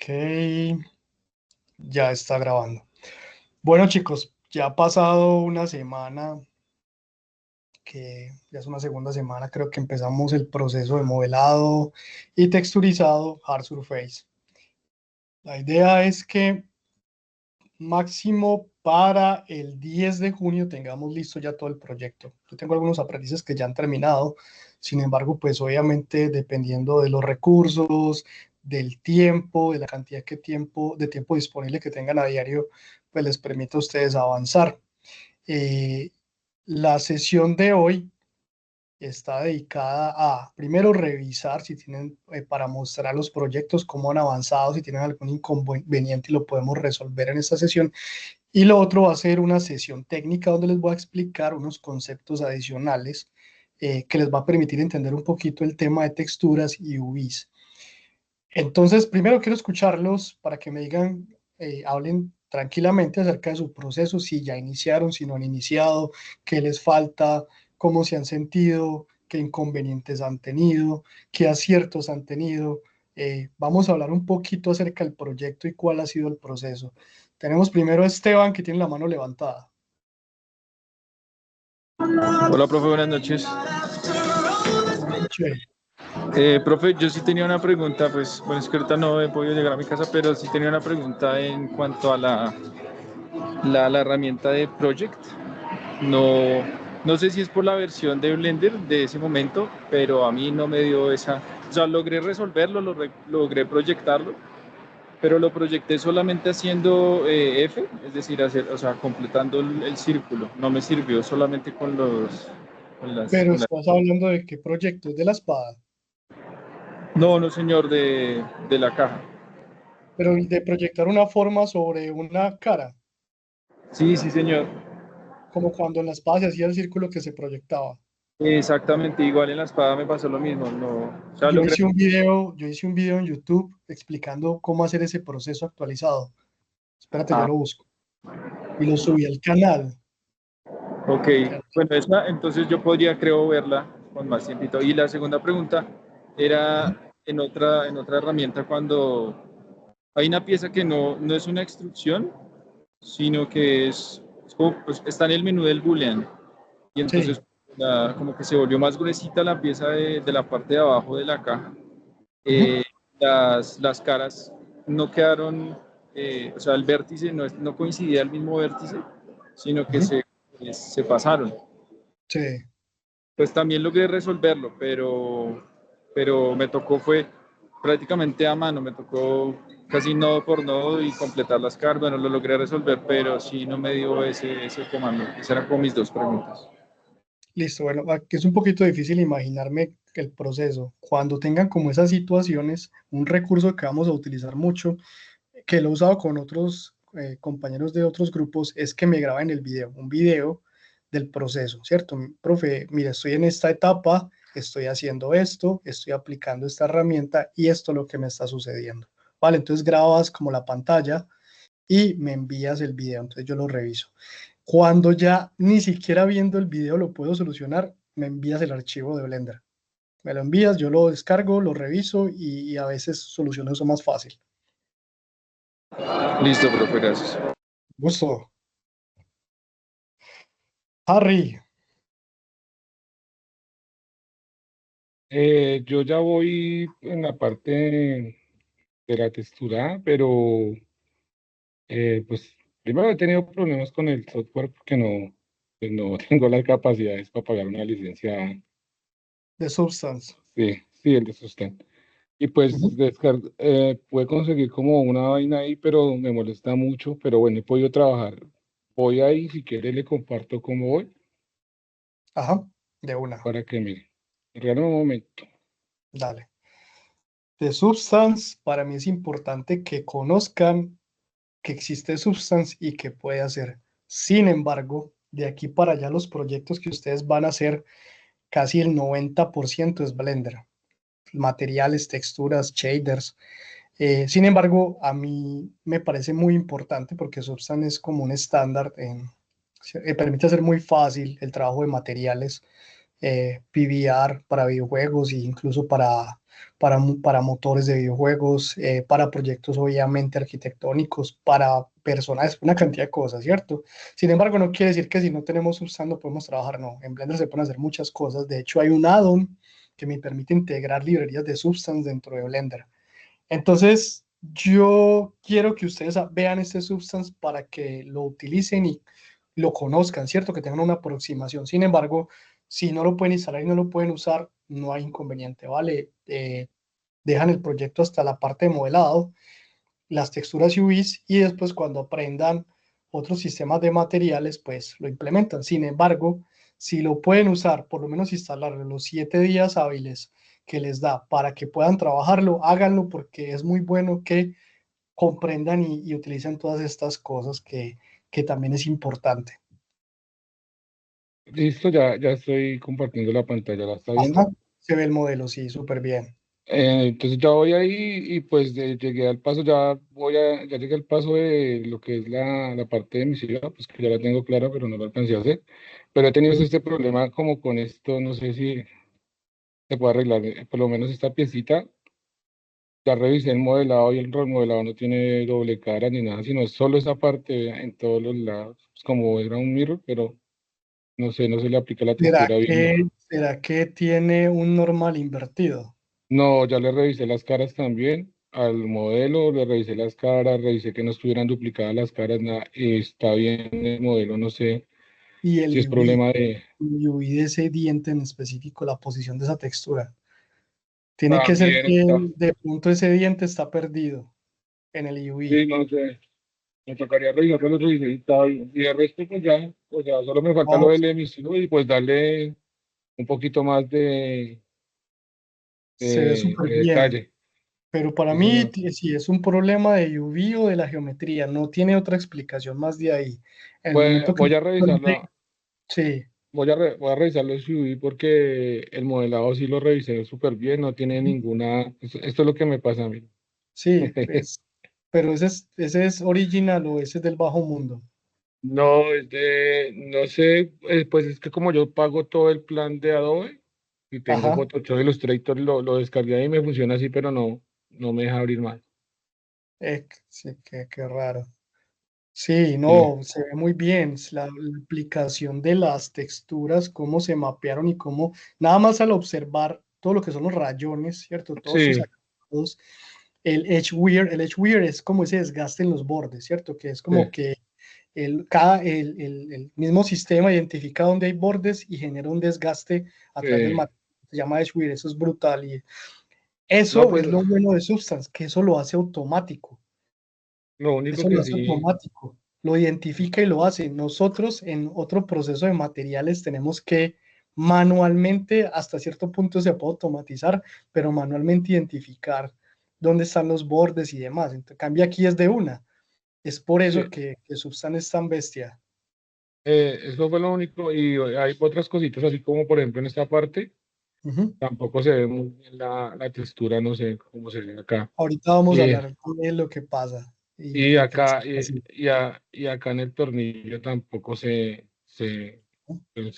Ok, ya está grabando. Bueno, chicos, ya ha pasado una semana, que ya es una segunda semana, creo que empezamos el proceso de modelado y texturizado Hard Surface. La idea es que máximo para el 10 de junio tengamos listo ya todo el proyecto. Yo tengo algunos aprendices que ya han terminado, sin embargo, pues obviamente dependiendo de los recursos, del tiempo, de la cantidad de tiempo disponible que tengan a diario, pues les permite a ustedes avanzar. Eh, la sesión de hoy está dedicada a, primero, revisar si tienen, para mostrar los proyectos, cómo han avanzado, si tienen algún inconveniente y lo podemos resolver en esta sesión. Y lo otro va a ser una sesión técnica donde les voy a explicar unos conceptos adicionales que les va a permitir entender un poquito el tema de texturas y UVs. Entonces, primero quiero escucharlos para que me digan, hablen tranquilamente acerca de su proceso, si ya iniciaron, si no han iniciado, qué les falta, cómo se han sentido, qué inconvenientes han tenido, qué aciertos han tenido. Vamos a hablar un poquito acerca del proyecto y cuál ha sido el proceso. Tenemos primero a Esteban, que tiene la mano levantada. Hola, profe, buenas noches. Che. Profe, yo sí tenía una pregunta, pues, bueno, es que ahorita no he podido llegar a mi casa, pero sí tenía una pregunta en cuanto a la herramienta de Project. No, no sé si es por la versión de Blender de ese momento, pero a mí no me dio esa, o sea, logré resolverlo, logré proyectarlo, pero lo proyecté solamente haciendo F, es decir, o sea, completando el círculo. No me sirvió solamente Pero con las. estás hablando de qué proyecto, es de la espada, No, no, señor, de la caja. pero de proyectar una forma sobre una cara, Sí, sí, señor. como cuando en la espada se hacía el círculo que se proyectaba. Exactamente, igual en la espada me pasó lo mismo. No, o sea, Yo logré. hice un video, yo hice un video en YouTube explicando cómo hacer ese proceso actualizado. Espérate, ya Ah, lo busco. Y lo subí al canal. ok. Bueno, esa, entonces yo podría, creo, verla con más tiempito. Y la segunda pregunta Ujú. era en otra herramienta cuando hay una pieza que no es una extrusión, sino que es como, pues, está en el menú del Boolean. Y Sí. entonces como que se volvió más gruesita la pieza de la parte de abajo de la caja. Ujú. eh, las caras no quedaron, o sea, el vértice no coincidía el mismo vértice, sino que Ujú. se pasaron. Sí. Pues también logré resolverlo, pero me tocó, fue prácticamente a mano, me tocó casi nodo por nodo y completar las caras. Bueno, lo logré resolver, pero sí no me dio ese comando. Esas eran como mis dos preguntas. Listo. Bueno, aquí es un poquito difícil imaginarme el proceso. Cuando tengan como esas situaciones, un recurso que vamos a utilizar mucho, que lo he usado con otros compañeros de otros grupos, es que me graben el video, un video del proceso, ¿cierto? Profe, mira, estoy en esta etapa, estoy haciendo esto, estoy aplicando esta herramienta y esto es lo que me está sucediendo. Vale, entonces grabas como la pantalla y me envías el video, entonces yo lo reviso. Cuando ya ni siquiera viendo el video lo puedo solucionar, me envías el archivo de Blender. Me lo envías, yo lo descargo, lo reviso y a veces soluciono eso más fácil. Listo, profe, gracias. Gusto. Harry, Yo ya voy en la parte de la textura, pero pues primero he tenido problemas con el software porque pues, no tengo las capacidades para pagar una licencia, de Substance. sí, el de Sustain. Y pues Ujú. pude conseguir como una vaina ahí, pero me molesta mucho, pero bueno, he podido trabajar. Voy ahí, si quiere le comparto cómo voy, Ajá, de una, para que mire. Regálame un momento. dale. De Substance, para mí es importante que conozcan que existe Substance y que puede hacer. Sin embargo, de aquí para allá los proyectos que ustedes van a hacer, casi el 90% es Blender. Materiales, texturas, shaders. Sin embargo, a mí me parece muy importante porque Substance es como un estándar, permite hacer muy fácil el trabajo de materiales. PVR para videojuegos e incluso para motores de videojuegos, para proyectos obviamente arquitectónicos, para personas, una cantidad de cosas, ¿cierto? Sin embargo, no quiere decir que si no tenemos Substance no podemos trabajar, no. En Blender se pueden hacer muchas cosas. De hecho, hay un add-on que me permite integrar librerías de Substance dentro de Blender. Entonces, yo quiero que ustedes vean este Substance para que lo utilicen y lo conozcan, ¿cierto? Que tengan una aproximación. Sin embargo, si no lo pueden instalar y no lo pueden usar, no hay inconveniente, ¿vale? Dejan el proyecto hasta la parte de modelado, las texturas UVs y después cuando aprendan otros sistemas de materiales, pues lo implementan. Sin embargo, si lo pueden usar, por lo menos instalarlo los 7 días hábiles que les da para que puedan trabajarlo, háganlo porque es muy bueno que comprendan y utilicen todas estas cosas que también es importante. Listo, ya estoy compartiendo la pantalla, ¿la está Ajá, viendo? se ve el modelo, sí, súper bien. Entonces ya voy ahí y pues llegué al paso, ya llegué al paso de lo que es la parte de mi ciudad, pues que ya la tengo clara, pero no lo alcancé a hacer. Pero he tenido este problema como con esto, no sé si se puede arreglar, por lo menos esta piecita. Ya revisé el modelado y el remodelado no tiene doble cara ni nada, sino solo esa parte en todos los lados, pues como era un mirror, pero no sé, no se le aplica la ¿Será textura bien. que, será que tiene un normal invertido? No, ya le revisé las caras también al modelo, le revisé las caras, revisé que no estuvieran duplicadas las caras, nada, y está bien el modelo, no sé Y si es el UV, problema de... el UV de ese diente en específico, la posición de esa textura. Tiene que ser También que está, de pronto ese diente está perdido en el sí, UV. no sé, me tocaría revisarlo, lo revisé y está bien. Y de resto, pues ya, o sea, solo me falta lo Wow, del emisivo y pues darle un poquito más se ve súper de bien. detalle. Pero para Sí, mí, señor. sí es un problema de UV o de la geometría, no tiene otra explicación más de ahí. En el Pues momento que... voy a revisarlo, Sí, voy a revisarlo en SUV porque el modelado sí lo revisé súper bien, no tiene ninguna, esto es lo que me pasa a mí. sí, pues, pero ese es original o ese es del bajo mundo. No, no sé, pues es que como yo pago todo el plan de Adobe y tengo Ajá, Photoshop Illustrator, lo descargué ahí y me funciona así, pero no me deja abrir más. sí, qué raro. Sí, Sí, no, se ve muy bien la aplicación de las texturas, cómo se mapearon y cómo, nada más al observar todo lo que son los rayones, ¿cierto? Todos sus sí, acabados, el edge wear es como ese desgaste en los bordes, ¿cierto? Que es sí, como que el mismo sistema identifica dónde hay bordes y genera un desgaste a través del sí. material. Se llama edge wear, eso es brutal y No, eso pues es lo bueno de Substance, que eso lo hace automático. lo único Eso lo que hace sí, automático, lo identifica y lo hace. Nosotros en otro proceso de materiales tenemos que manualmente, hasta cierto punto se puede automatizar, pero manualmente identificar dónde están los bordes y demás. Entonces, cambia aquí es de una. Es por sí, eso que Substance es tan bestia. eso fue lo único y hay otras cositas así como por ejemplo en esta parte, Ujú. tampoco se ve muy bien la textura, no sé cómo se ve acá. Ahorita vamos a Y, hablar de lo que pasa y y por qué es acá, así. y acá en el tornillo tampoco se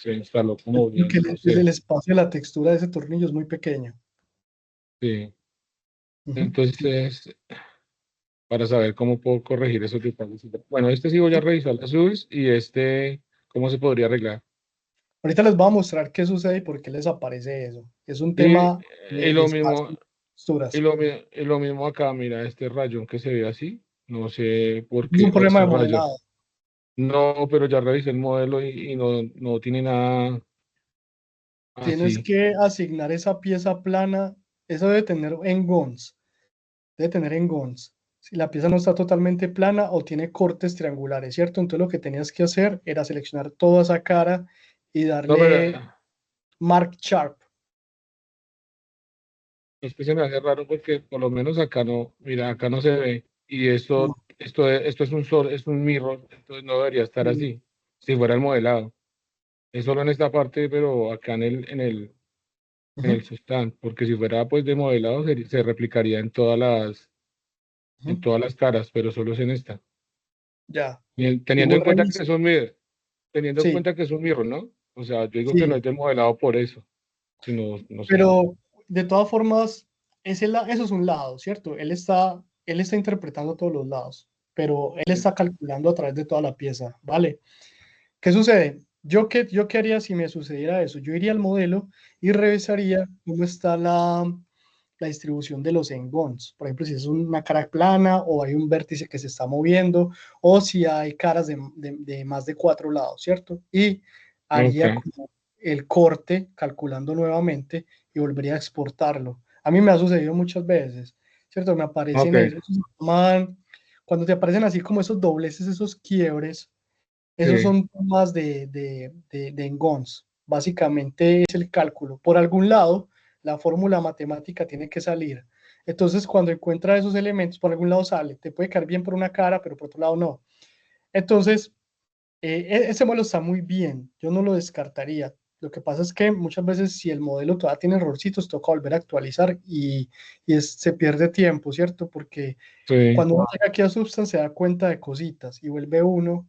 instaló como Porque bien, no desde el sé. espacio de la textura de ese tornillo es muy pequeño. Sí. Ujú. Entonces, para saber cómo puedo corregir esos detalles. Bueno, este sí voy a revisar las subs y este, ¿cómo se podría arreglar? Ahorita les voy a mostrar qué sucede y por qué les aparece eso. Es un Y, tema y de lo mismo, espacio, texturas. y lo mismo acá, mira, este rayón que se ve así, no sé por Es un qué, o problema este de rayón. modelado. No, pero ya revisé el modelo y no tiene nada Tienes así. que asignar esa pieza plana. Eso debe tener engons. Debe tener engons. Si la pieza no está totalmente plana o tiene cortes triangulares, ¿cierto? Entonces lo que tenías que hacer era seleccionar toda esa cara y No, pero darle Mark Sharp. es que se me hace raro porque por lo menos acá no, mira, acá no se ve. Y No, esto es un sol, es un mirror, entonces no debería estar no. así, si fuera el modelado. Es solo en esta parte, pero acá en el Ujú, stand, porque si fuera pues de modelado se replicaría en ujú. todas las caras, pero solo es en esta. Ya. Bien, Y teniendo vos en cuenta que revisa. es un mirror, teniendo en Sí, cuenta que es un mirror, ¿no? O sea, yo digo que no Sí, es de modelado por eso, sino, no sé. pero de todas formas, eso es un lado, ¿cierto? Él está interpretando todos los lados, pero él está calculando a través de toda la pieza, ¿vale? ¿Qué sucede? Yo qué haría si me sucediera eso? Yo iría al modelo y revisaría cómo está la distribución de los engons. Por ejemplo, si es una cara plana o hay un vértice que se está moviendo o si hay caras de más de 4 lados, ¿cierto? Y Ok, haría como el corte calculando nuevamente y volvería a exportarlo. A mí me ha sucedido muchas veces, ¿cierto? Me ok, aparecen esos, cuando te aparecen así como esos dobleces, esos quiebres, esos sí, son tomas de engons. Básicamente es el cálculo. Por algún lado, la fórmula matemática tiene que salir. Entonces, cuando encuentra esos elementos, por algún lado sale. Te puede caer bien por una cara, pero por otro lado no. Entonces, ese modelo está muy bien. Yo no lo descartaría. Lo que pasa es que muchas veces si el modelo todavía tiene errorcitos, toca volver a actualizar se pierde tiempo, ¿cierto? Porque sí, cuando uno llega aquí a Substance se da cuenta de cositas y vuelve uno,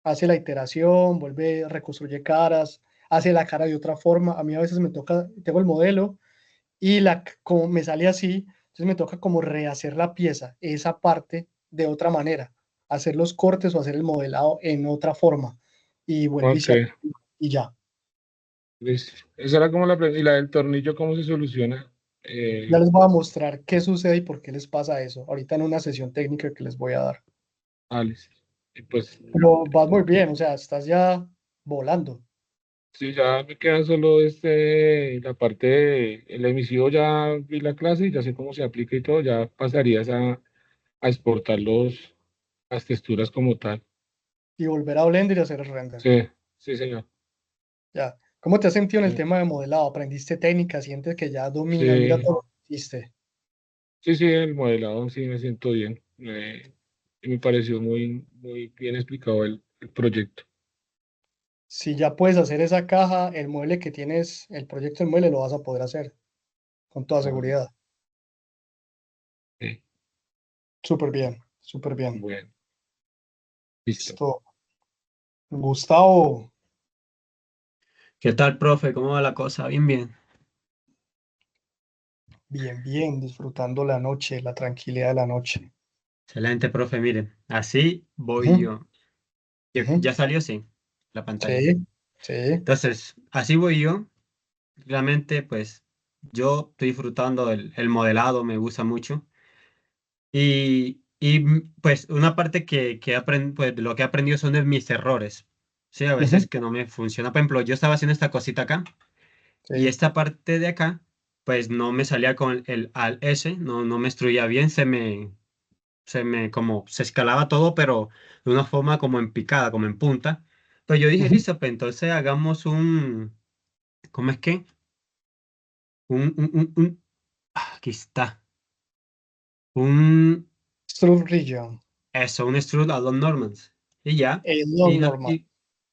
hace la iteración, vuelve, reconstruye caras, hace la cara de otra forma. A mí a veces me toca, tengo el modelo y como me sale así, entonces me toca como rehacer la pieza, esa parte de otra manera, hacer los cortes o hacer el modelado en otra forma y vuelve y ok, se y ya. listo. Esa era como y la del tornillo, ¿cómo se soluciona? Ya les voy a mostrar qué sucede y por qué les pasa eso, ahorita en una sesión técnica que les voy a dar. Listo. Y pues, Pero vas muy bien, o sea, estás ya volando. sí, ya me queda solo la parte el emisivo, ya vi la clase y ya sé cómo se aplica y todo, ya pasarías a exportar las texturas como tal. Y volver a Blender y hacer el render. Sí, sí, señor. Ya. ¿Cómo te has sentido en el Sí, tema de modelado? ¿Aprendiste técnicas? ¿Sientes que ya dominas? Mira sí, todo lo que hiciste. sí, sí, el modelado sí me siento bien. Me pareció muy, muy bien explicado el proyecto. Si ya puedes hacer esa caja, el mueble que tienes, el proyecto del mueble lo vas a poder hacer con toda Ah, seguridad. sí, Súper bien, súper bien. bueno, listo. Listo. Gustavo, ¿Qué tal, profe? ¿Cómo va la cosa? Bien, bien. bien, bien, disfrutando la noche, la tranquilidad de la noche. Excelente, profe. Miren, así voy Ujú, yo. ujú. Ya salió, sí, la pantalla. Sí, sí. Entonces, así voy yo. Realmente, pues, yo estoy disfrutando el modelado, me gusta mucho. Pues, una parte pues, lo que he aprendido son de mis errores. Sí, a Ujú, veces que no me funciona. Por ejemplo, yo estaba haciendo esta cosita acá y sí. esta parte de acá, pues, no me salía con el al S, no me instruía bien, como se escalaba todo, pero de una forma como en picada, como en punta. Pues yo dije, Ujú. listo, pues entonces hagamos ¿cómo es que? Aquí está, un, Struct region. un strudel a los Normans. Y ya, Es lo y normal.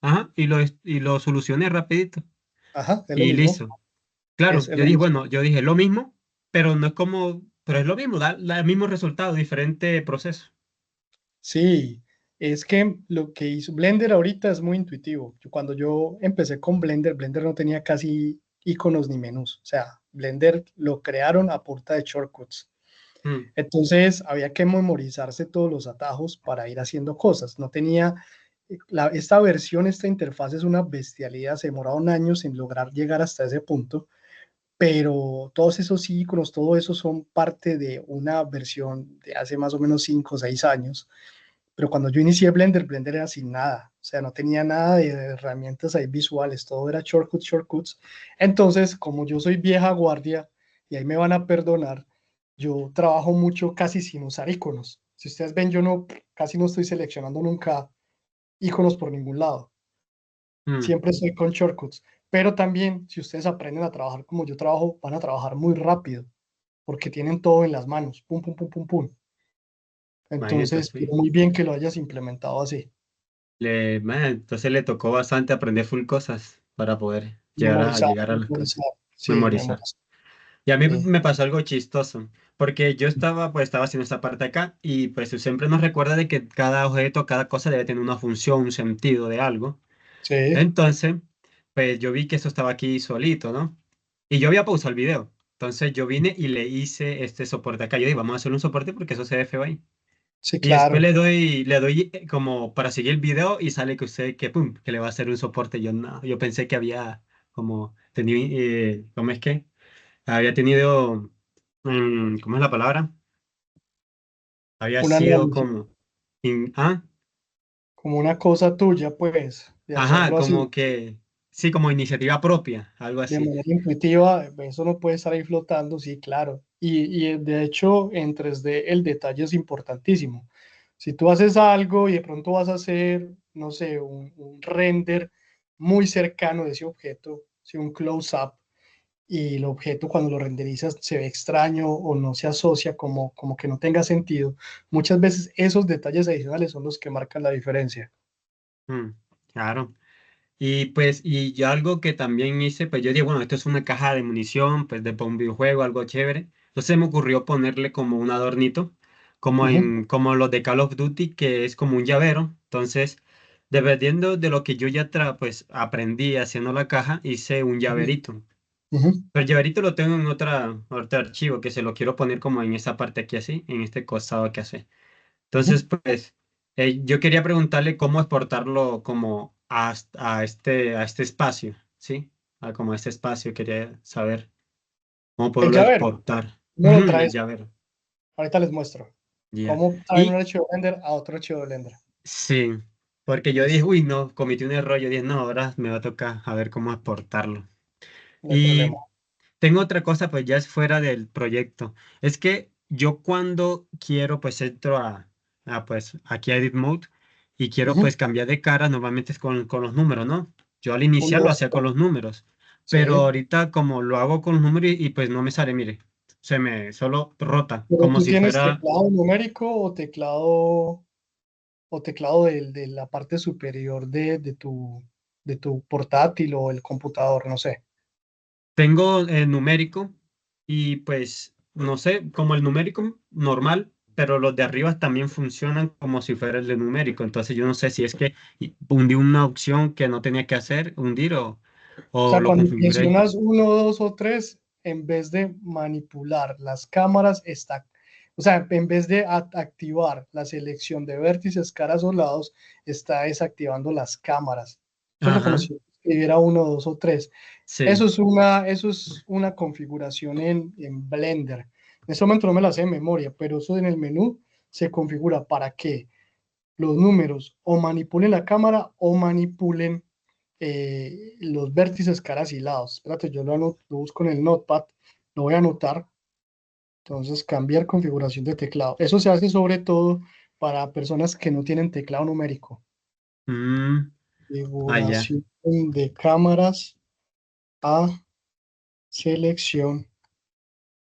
ajá, y lo solucioné rapidito. Ajá, es lo Y mismo. listo. Es Claro, lo mismo. yo dije lo mismo, pero no es como, pero es lo mismo, da el mismo resultado, diferente proceso. Sí, es que lo que hizo Blender ahorita es muy intuitivo. Cuando yo empecé con Blender, Blender no tenía casi iconos ni menús. O sea, Blender lo crearon a punta de shortcuts. Mm, Entonces había que memorizarse todos los atajos para ir haciendo cosas. No tenía, esta versión, esta interfaz es una bestialidad. Se demoraron años en lograr llegar hasta ese punto, pero todos esos iconos, todo eso son parte de una versión de hace más o menos 5 o 6 años, pero cuando yo inicié Blender, Blender era sin nada, o sea, no tenía nada de herramientas ahí visuales, todo era shortcuts, shortcuts. Entonces, como yo soy vieja guardia, y ahí me van a perdonar, yo trabajo mucho casi sin usar iconos. Si ustedes ven, yo no, casi no estoy seleccionando nunca iconos por ningún lado. mm, Siempre estoy con shortcuts. Pero también, si ustedes aprenden a trabajar como yo trabajo, van a trabajar muy rápido, porque tienen todo en las manos. Pum, pum, pum, pum, pum. imagínate Entonces, así. muy bien que lo hayas implementado así. Entonces le tocó bastante aprender full cosas para poder Memorizar, llegar a las cosas, memorizar, sí, memorizar. memorizar. Y a mí Sí, me pasó algo chistoso, porque yo estaba haciendo esta parte acá y pues siempre nos recuerda de que cada objeto, cada cosa debe tener una función, un sentido de algo. sí, Entonces, pues yo vi que eso estaba aquí solito, ¿no? Y yo había pausado el video. Entonces yo vine y le hice este soporte acá. Yo dije, vamos a hacer un soporte porque eso se ve feo ahí. Sí, Y después claro. le doy como para seguir el video y sale que usted, que pum, que le va a hacer un soporte. Yo no, yo pensé que había como tenido, ¿cómo es que? Había tenido, ¿cómo es la palabra? Había Un sido análisis, como, ah, como una cosa tuya, pues, de ajá, hacerlo así, como que, sí, como iniciativa propia, algo de así. manera intuitiva, eso no puede estar ahí flotando, sí, claro. Y de hecho, en 3D el detalle es importantísimo. Si tú haces algo y de pronto vas a hacer, no sé, un render muy cercano de ese objeto, si un close-up, y el objeto cuando lo renderizas se ve extraño o no se asocia como que no tenga sentido, muchas veces esos detalles adicionales son los que marcan la diferencia. Mm, claro. Y pues, y yo algo que también hice, pues yo dije, bueno, esto es una caja de munición, pues de para un videojuego, algo chévere. Entonces me ocurrió ponerle como un adornito, Ujú, como los de Call of Duty, que es como un llavero. Entonces, dependiendo de lo que yo ya pues aprendí haciendo la caja, hice un ujú, llaverito. ujú, Pero el llaverito lo tengo en otro archivo, que se lo quiero poner como en esa parte aquí así, en este costado que hace. ujú. Entonces, pues, yo quería preguntarle cómo exportarlo como a este espacio, ¿sí? Como a este espacio, quería saber cómo El poderlo llavero, exportar. no Ujú, lo el traes, llavero, ahorita les muestro ya. cómo traen un Y archivo Blender a otro archivo Blender. sí, porque yo dije, Listo, uy, no, cometí un error. Yo dije, no, ahora me va a tocar a ver cómo exportarlo. no hay problema. Y tengo otra cosa, pues ya es fuera del proyecto. Es que yo cuando quiero, pues entro pues aquí a Edit Mode y quiero Ujú. pues cambiar de cara, normalmente es con los números, ¿no? Yo al Un iniciar lo dos, hacía con los números, pero sí. ahorita como lo hago con los números pues no me sale, mire, se me solo rota, Pero como tú si tienes fuera, teclado numérico o teclado de la parte superior de tu portátil o el computador, no sé. tengo numérico y pues no sé, como el numérico normal, pero los de arriba también funcionan como si fuera el de numérico. Entonces yo no sé si es que hundí una opción que no tenía que hacer, hundir O o sea, lo cuando configuré. mencionas uno, dos o tres, en vez de manipular las cámaras, o sea, en vez de activar la selección de vértices, caras o lados, está desactivando las cámaras. ¿Cierto? Como Ajá, si escribiera uno, dos o tres. sí. Eso es una configuración en Blender. En este momento no me la sé de memoria, pero eso en el menú se configura para que los números o manipulen la cámara o manipulen los vértices, caras y lados. Espérate, lo busco en el Notepad, lo voy a anotar. Entonces, cambiar configuración de teclado. Eso se hace sobre todo para personas que no tienen teclado numérico. Mm, allá. Configuración de cámaras a selección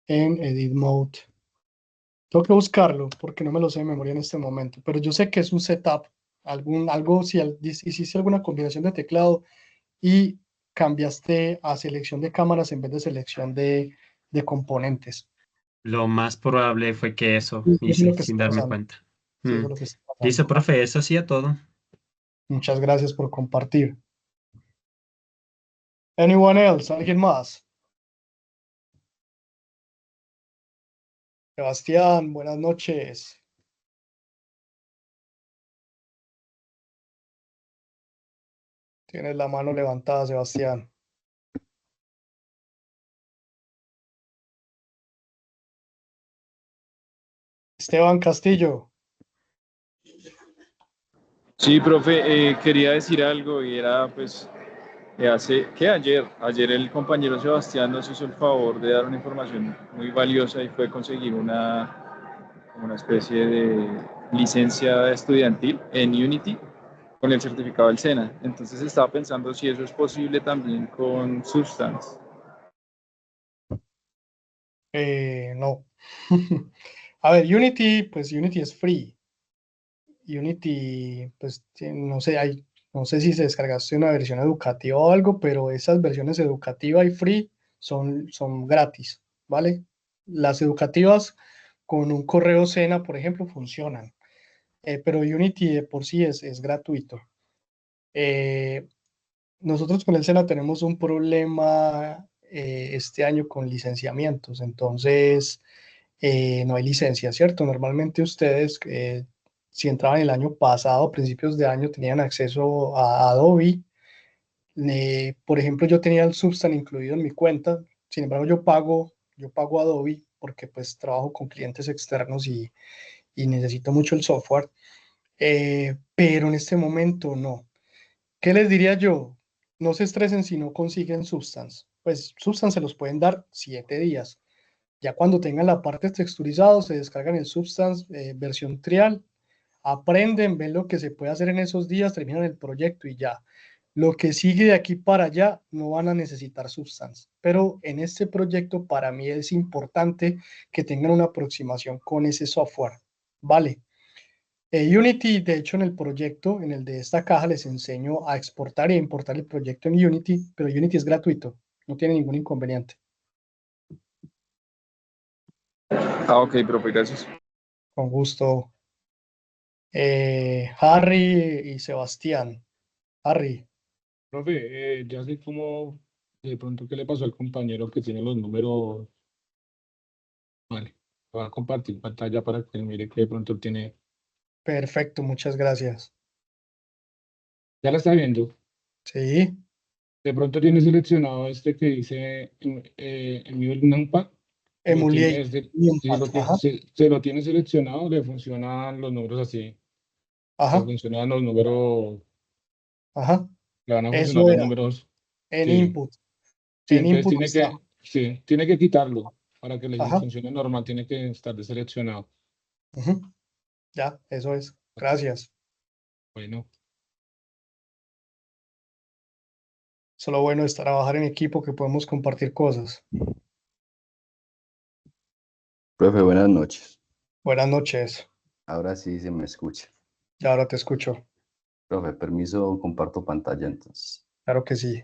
en Edit Mode. Tengo que buscarlo porque no me lo sé de memoria en este momento, pero yo sé que es un setup, algo, si hiciste alguna combinación de teclado y cambiaste a selección de cámaras en vez de selección de componentes. Lo más probable fue que eso Y eso es lo hice que sin está darme pasando. cuenta. Sí, eso Mm. es lo que está Listo, pasando. profe, eso hacía todo. Muchas gracias por compartir. Anyone else? ¿Alguien más? Sebastián, buenas noches. Tienes la mano levantada, Sebastián. Esteban Castillo. Sí, profe, quería decir algo y era pues ayer el compañero Sebastián nos hizo el favor de dar una información muy valiosa y fue conseguir como una especie de licencia estudiantil en Unity con el certificado del SENA. Entonces estaba pensando si eso es posible también con Substance. No. A ver, Unity, pues Unity es free. Unity, pues no sé, no sé si se descargaste una versión educativa o algo, pero esas versiones educativa y free son gratis, ¿vale? Las educativas con un correo Sena, por ejemplo, funcionan, pero Unity de por sí es gratuito. Eh, nosotros con el SENA tenemos un problema este año con licenciamientos, entonces no hay licencia, ¿cierto? Normalmente ustedes, si entraban el año pasado, a principios de año, tenían acceso a Adobe. Por ejemplo, yo tenía el Substance incluido en mi cuenta, sin embargo, yo pago Adobe porque pues trabajo con clientes externos y necesito mucho el software, pero en este momento no. ¿Qué les diría yo? No se estresen si no consiguen Substance. Pues Substance se los pueden dar 7 días. Ya cuando tengan la parte texturizado, se descargan el Substance versión trial, aprenden, ven lo que se puede hacer en esos días, terminan el proyecto y ya. Lo que sigue de aquí para allá no van a necesitar Substance, pero en este proyecto para mí es importante que tengan una aproximación con ese software. Vale. Unity, de hecho, en el proyecto, en el de esta caja, les enseño a exportar e importar el proyecto en Unity, pero Unity es gratuito, no tiene ningún inconveniente. Ah, ok, profe, gracias. Con gusto. Harry y Sebastián. Harry, Profe, ya sé cómo, de pronto, qué le pasó al compañero que tiene los números. Vale, voy a compartir pantalla para que mire que de pronto tiene. perfecto, muchas gracias. Ya la está viendo. Sí, De pronto tiene seleccionado este que dice Emule NumPad. Lo tiene, Emulate, sí, Impact, ajá, se lo tiene seleccionado, le funcionan los números así. Le ajá, funcionan los números, ajá, le van a funcionar eso los era, números. en Sí, input, sí, en entonces input tiene está, que, sí, tiene que quitarlo para que le ajá, funcione normal, tiene que estar deseleccionado. ujú, ya, eso es, gracias. Bueno, Solo bueno es trabajar en equipo que podemos compartir cosas. Profe, buenas noches. Buenas noches, Ahora sí se me escucha. y ahora te escucho, Profe, permiso, comparto pantalla entonces. claro que sí.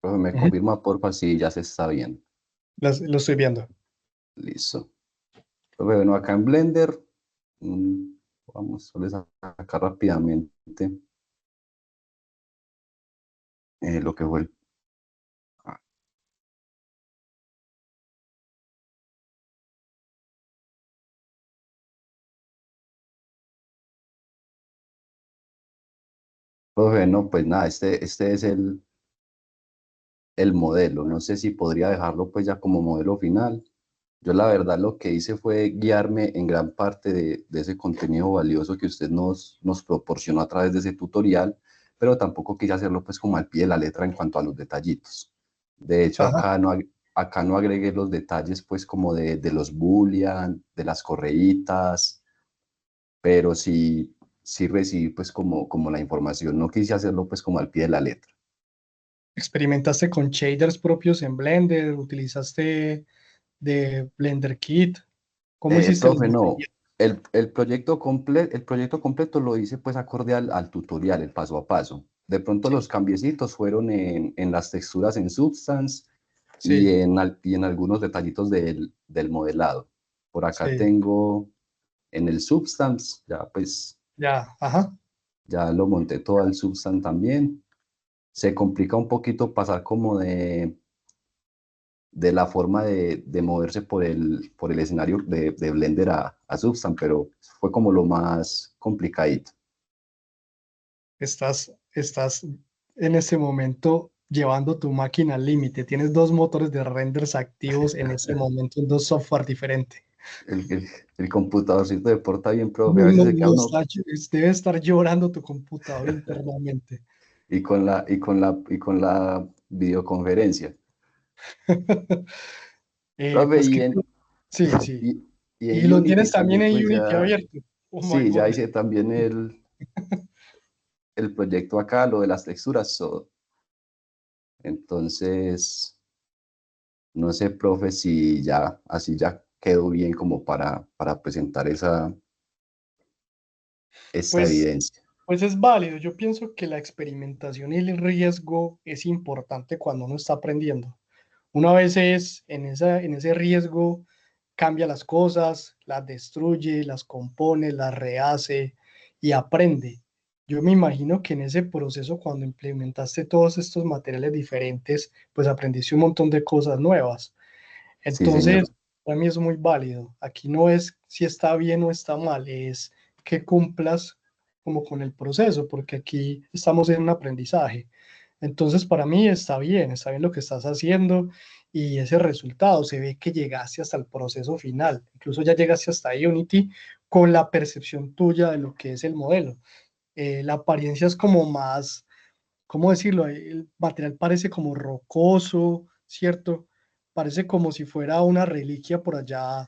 Profe, me Ujú, confirma porfa si ya se está viendo. lo estoy viendo. Listo. Profe, bueno, acá en Blender, mm, vamos, solo sacar rápidamente lo que fue el... ah, profe, no, pues nada, este es el modelo. No sé si podría dejarlo pues ya como modelo final. Yo la verdad lo que hice fue guiarme en gran parte de ese contenido valioso que usted nos proporcionó a través de ese tutorial, pero tampoco quise hacerlo pues como al pie de la letra en cuanto a los detallitos. De hecho, Ajá, acá no agregué los detalles pues como de los boolean, de las correitas, pero sí recibí pues como la información. No quise hacerlo pues como al pie de la letra. experimentaste con shaders propios en Blender, utilizaste de Blender Kit, ¿cómo hiciste los Profe, no, movimientos? el proyecto completo lo hice pues acorde al tutorial, el paso a paso. De pronto Sí, los cambiecitos fueron en las texturas en Substance y sí, y en algunos detallitos del modelado. Por acá sí, tengo en el Substance, ya pues ya, ajá. ya lo monté todo al Substance también. Se complica un poquito pasar como de la forma de moverse por el escenario de Blender a Substance, pero fue como lo más complicadito. Estás en ese momento llevando tu máquina al límite. Tienes dos motores de renders activos en ese momento en dos software diferentes. El computadorcito de porta bien, profe, a No, veces no, se queda no, uno debe estar llorando tu computador internamente. y con la videoconferencia. Profe, Pues que sí, sí. y, y Y en lo Unity tienes también también, en pues Unity ya, abierto. Oh my sí, ya God. hice también el proyecto acá, lo de las texturas, todo. Entonces, no sé, profe, si ya, así ya quedó bien como para presentar esta Pues, evidencia. pues es válido. Yo pienso que la experimentación y el riesgo es importante cuando uno está aprendiendo. Uno a veces en ese riesgo cambia las cosas, las destruye, las compone, las rehace y aprende. Yo me imagino que en ese proceso, cuando implementaste todos estos materiales diferentes, pues aprendiste un montón de cosas nuevas. Sí, Entonces, señor. para mí es muy válido. Aquí no es si está bien o está mal, es que cumplas como con el proceso, porque aquí estamos en un aprendizaje. Entonces, para mí está bien lo que estás haciendo y ese resultado se ve que llegaste hasta el proceso final. Incluso ya llegaste hasta Unity con la percepción tuya de lo que es el modelo. La apariencia es como más, ¿cómo decirlo? El material parece como rocoso, ¿cierto? Parece como si fuera una reliquia por allá,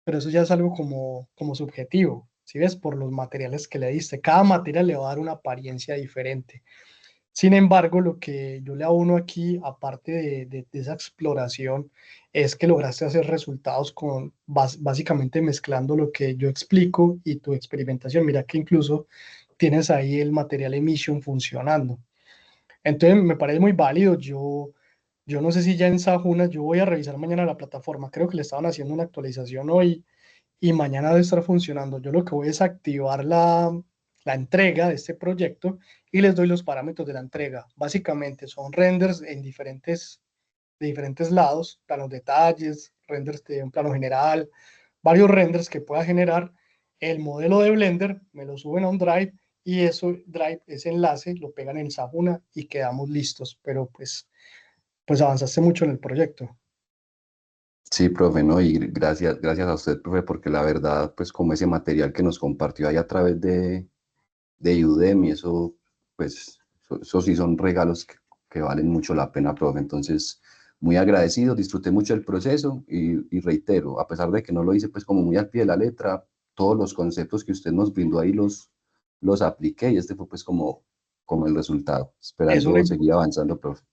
pero eso ya es algo como subjetivo, ¿sí ves? Por los materiales que le diste. Cada material le va a dar una apariencia diferente. Sin embargo, lo que yo le abono aquí, aparte de esa exploración, es que lograste hacer resultados básicamente mezclando lo que yo explico y tu experimentación. Mira que incluso tienes ahí el material emission funcionando. Entonces, me parece muy válido. Yo no sé si ya en Sajuna, yo voy a revisar mañana la plataforma. Creo que le estaban haciendo una actualización hoy y mañana debe estar funcionando. Yo lo que voy es activar la entrega de este proyecto y les doy los parámetros de la entrega. Básicamente son renders de diferentes lados, planos detalles, renders de un plano general, varios renders que pueda generar el modelo de Blender, me lo suben a un drive y eso drive, ese enlace lo pegan en Sajuna y quedamos listos. Pero pues avanzaste mucho en el proyecto. Sí, profe, ¿no? Y gracias a usted, profe, porque la verdad, pues como ese material que nos compartió ahí a través de Udemy, eso, pues, eso sí son regalos que valen mucho la pena, profe. Entonces, muy agradecido, disfruté mucho el proceso y reitero, a pesar de que no lo hice pues como muy al pie de la letra, todos los conceptos que usted nos brindó ahí los apliqué y este fue pues como el resultado, Eso esperando seguir avanzando, profe.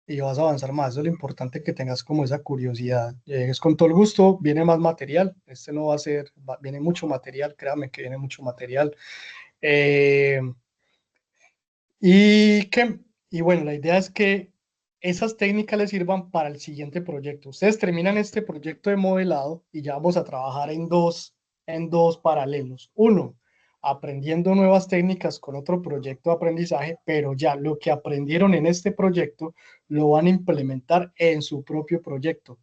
y vas a avanzar más. Eso es lo importante, que tengas como esa curiosidad. Es con todo el gusto, viene más material. Este no va a ser, viene mucho material, créame que viene mucho material. Eh, y, que, y bueno, la idea es que esas técnicas les sirvan para el siguiente proyecto. Ustedes terminan este proyecto de modelado y ya vamos a trabajar en dos paralelos. Uno, aprendiendo nuevas técnicas con otro proyecto de aprendizaje, pero ya lo que aprendieron en este proyecto lo van a implementar en su propio proyecto.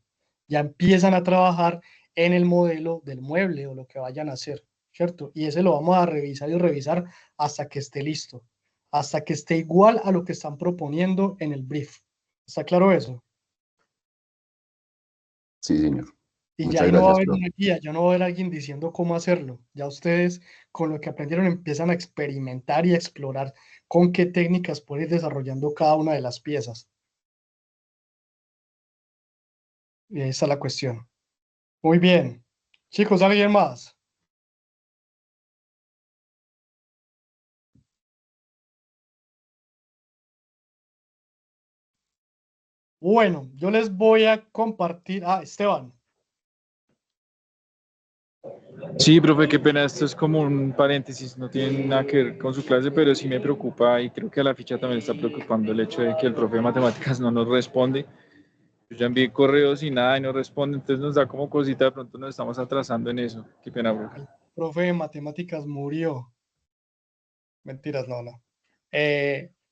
Ya empiezan a trabajar en el modelo del mueble o lo que vayan a hacer, ¿cierto? Y ese lo vamos a revisar y revisar hasta que esté listo, hasta que esté igual a lo que están proponiendo en el brief. ¿Está claro eso? Sí, señor. Y ya Muchas ahí no va a gracias, haber profe. una guía, ya no va a haber alguien diciendo cómo hacerlo. Ya ustedes con lo que aprendieron empiezan a experimentar y a explorar con qué técnicas pueden ir desarrollando cada una de las piezas. Y esa es la cuestión. Muy bien. Chicos, ¿alguien más? Bueno, yo les voy a compartir. Ah, Esteban. Sí, profe, qué pena, esto es como un paréntesis, no tiene nada que ver con su clase, pero sí me preocupa y creo que a la ficha también está preocupando el hecho de que el profe de matemáticas no nos responde. Yo ya envié correos y nada y no responde, entonces nos da como cosita, de pronto nos estamos atrasando en eso. Qué pena, profe. El profe de matemáticas murió. Mentiras, no, no.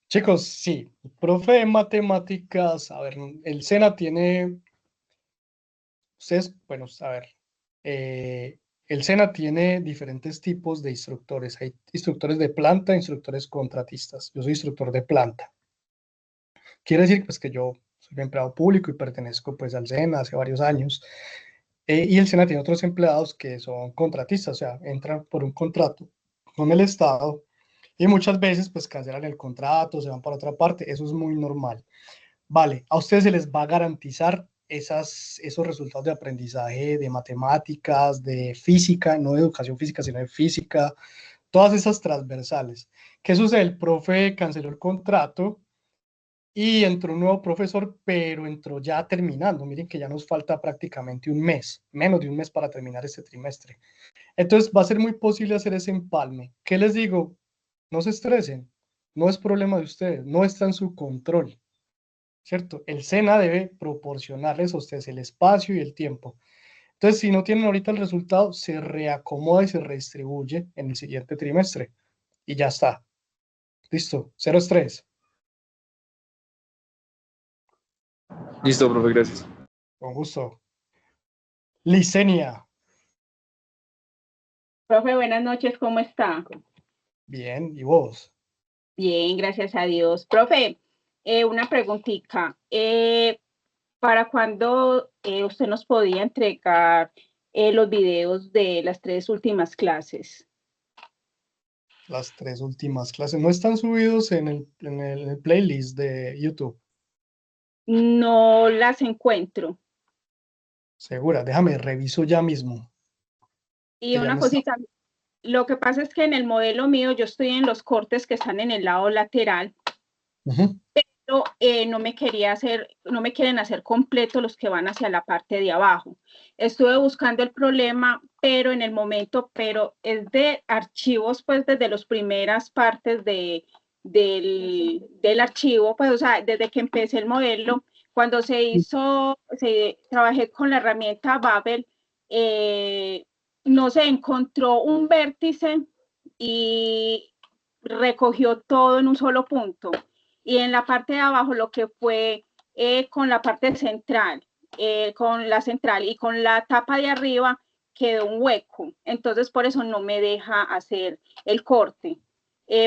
Chicos, sí, el profe de matemáticas, a ver, el SENA tiene, ustedes, bueno, a ver, el SENA tiene diferentes tipos de instructores. Hay instructores de planta, instructores contratistas. Yo soy instructor de planta. Quiere decir pues que yo soy empleado público y pertenezco pues al SENA hace varios años. Y el SENA tiene otros empleados que son contratistas, o sea, entran por un contrato con el Estado y muchas veces pues cancelan el contrato, se van para otra parte. Eso es muy normal. Vale, a ustedes se les va a garantizar esos resultados de aprendizaje de matemáticas, de física, no de educación física, sino de física, todas esas transversales. ¿Qué sucede? El profe canceló el contrato y entró un nuevo profesor, pero entró ya terminando. Miren que ya nos falta prácticamente un mes, menos de un mes para terminar este trimestre. Entonces va a ser muy posible hacer ese empalme. ¿Qué les digo? No se estresen, no es problema de ustedes, no está en su control. ¿cierto? El SENA debe proporcionarles a ustedes el espacio y el tiempo. Entonces, si no tienen ahorita el resultado, se reacomoda y se redistribuye en el siguiente trimestre. Y ya está. Listo. Cero estrés. Listo, profe, gracias. Con gusto. Licenia. Profe, buenas noches, ¿cómo está? Bien. ¿Y vos? Bien, gracias a Dios. Profe, una preguntita. ¿Para cuándo usted nos podía entregar los videos de las 3 últimas clases? Las 3 últimas clases no están subidos en el playlist de YouTube. No las encuentro. Segura. Déjame, reviso ya mismo. Y Que ya una me está... cosita, lo que pasa es que en el modelo mío yo estoy en los cortes que están en el lado lateral. Ujú. Pero no me quieren hacer completo los que van hacia la parte de abajo. Estuve buscando el problema, pero en el momento, pero es de archivos, pues desde las primeras partes del archivo, pues o sea, desde que empecé el modelo, cuando trabajé con la herramienta Babel, no se encontró un vértice y recogió todo en un solo punto. Y en la parte de abajo lo que fue con la parte central, con la central y con la tapa de arriba quedó un hueco. Entonces por eso no me deja hacer el corte.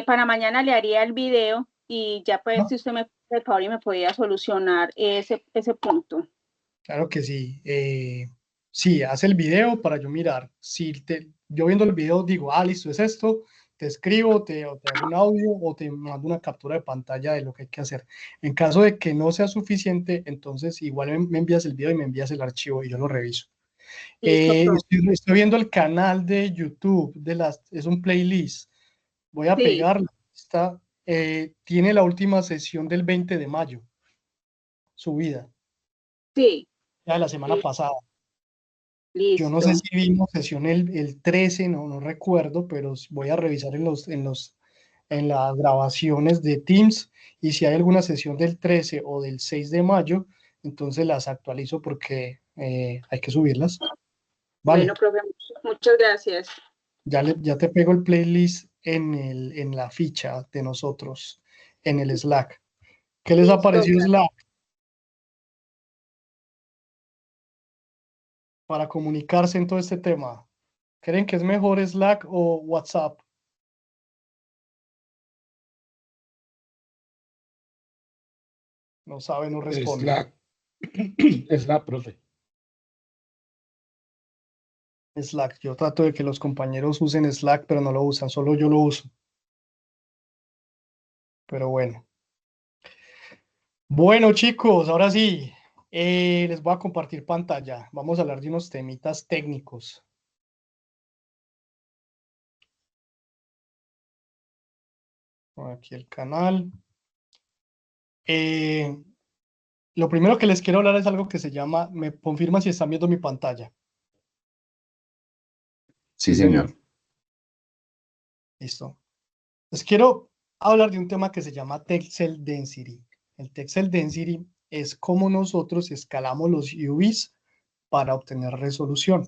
Para mañana le haría el video y ya pues si usted me por favor y me podía solucionar ese punto. Claro que sí. Sí, haz el video para yo mirar. Si yo viendo el video digo, ah, listo, es esto, te escribo, o te hago un audio o te mando una captura de pantalla de lo que hay que hacer. En caso de que no sea suficiente, entonces igual me envías el video y me envías el archivo y yo lo reviso. Estoy viendo el canal de YouTube, es un playlist. Voy a Sí, pegarla. Tiene la última sesión del 20 de mayo, subida, sí, ya de la semana pasada. Yo no sé listo. si vimos sesión el 13, no recuerdo, pero voy a revisar en las grabaciones de Teams y si hay alguna sesión del 13 o del 6 de mayo, entonces las actualizo porque hay que subirlas. Vale, Bueno, profe, muchas gracias. ya te pego el playlist en la ficha de nosotros, en el Slack. ¿Qué les ha Listo, parecido gracias. Slack para comunicarse en todo este tema? ¿Creen que es mejor Slack o WhatsApp? No sabe, no responde. Es la profe. Slack. Yo trato de que los compañeros usen Slack, pero no lo usan, solo yo lo uso. Pero bueno. Bueno, chicos, ahora sí, les voy a compartir pantalla. Vamos a hablar de unos temitas técnicos. Aquí el canal. Lo primero que les quiero hablar es algo que se llama, me confirman si están viendo mi pantalla. Sí, señor. Listo. Les quiero hablar de un tema que se llama Texel Density. El Texel Density es cómo nosotros escalamos los UVs para obtener resolución.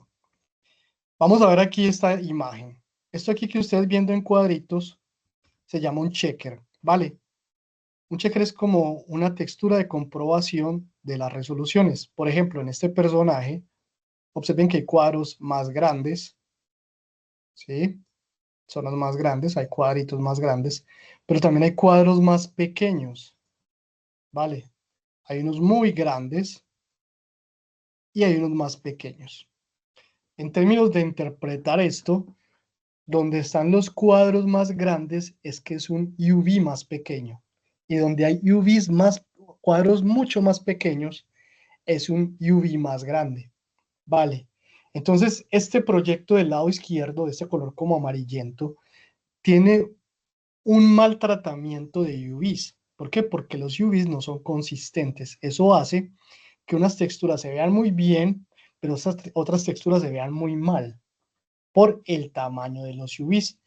Vamos a ver aquí esta imagen. Esto aquí que ustedes viendo en cuadritos se llama un checker, ¿vale? Un checker es como una textura de comprobación de las resoluciones. Por ejemplo, en este personaje, observen que hay cuadros más grandes, ¿sí? Zonas más grandes, hay cuadritos más grandes, pero también hay cuadros más pequeños, ¿vale? Hay unos muy grandes y hay unos más pequeños. En términos de interpretar esto, donde están los cuadros más grandes es que es un UV más pequeño. Y donde hay UVs cuadros mucho más pequeños, es un UV más grande. Vale. Entonces, este proyecto del lado izquierdo, de este color como amarillento, tiene un mal tratamiento de UVs. ¿Por qué? Porque los UVs no son consistentes. Eso hace que unas texturas se vean muy bien, pero otras texturas se vean muy mal por el tamaño de los UVs.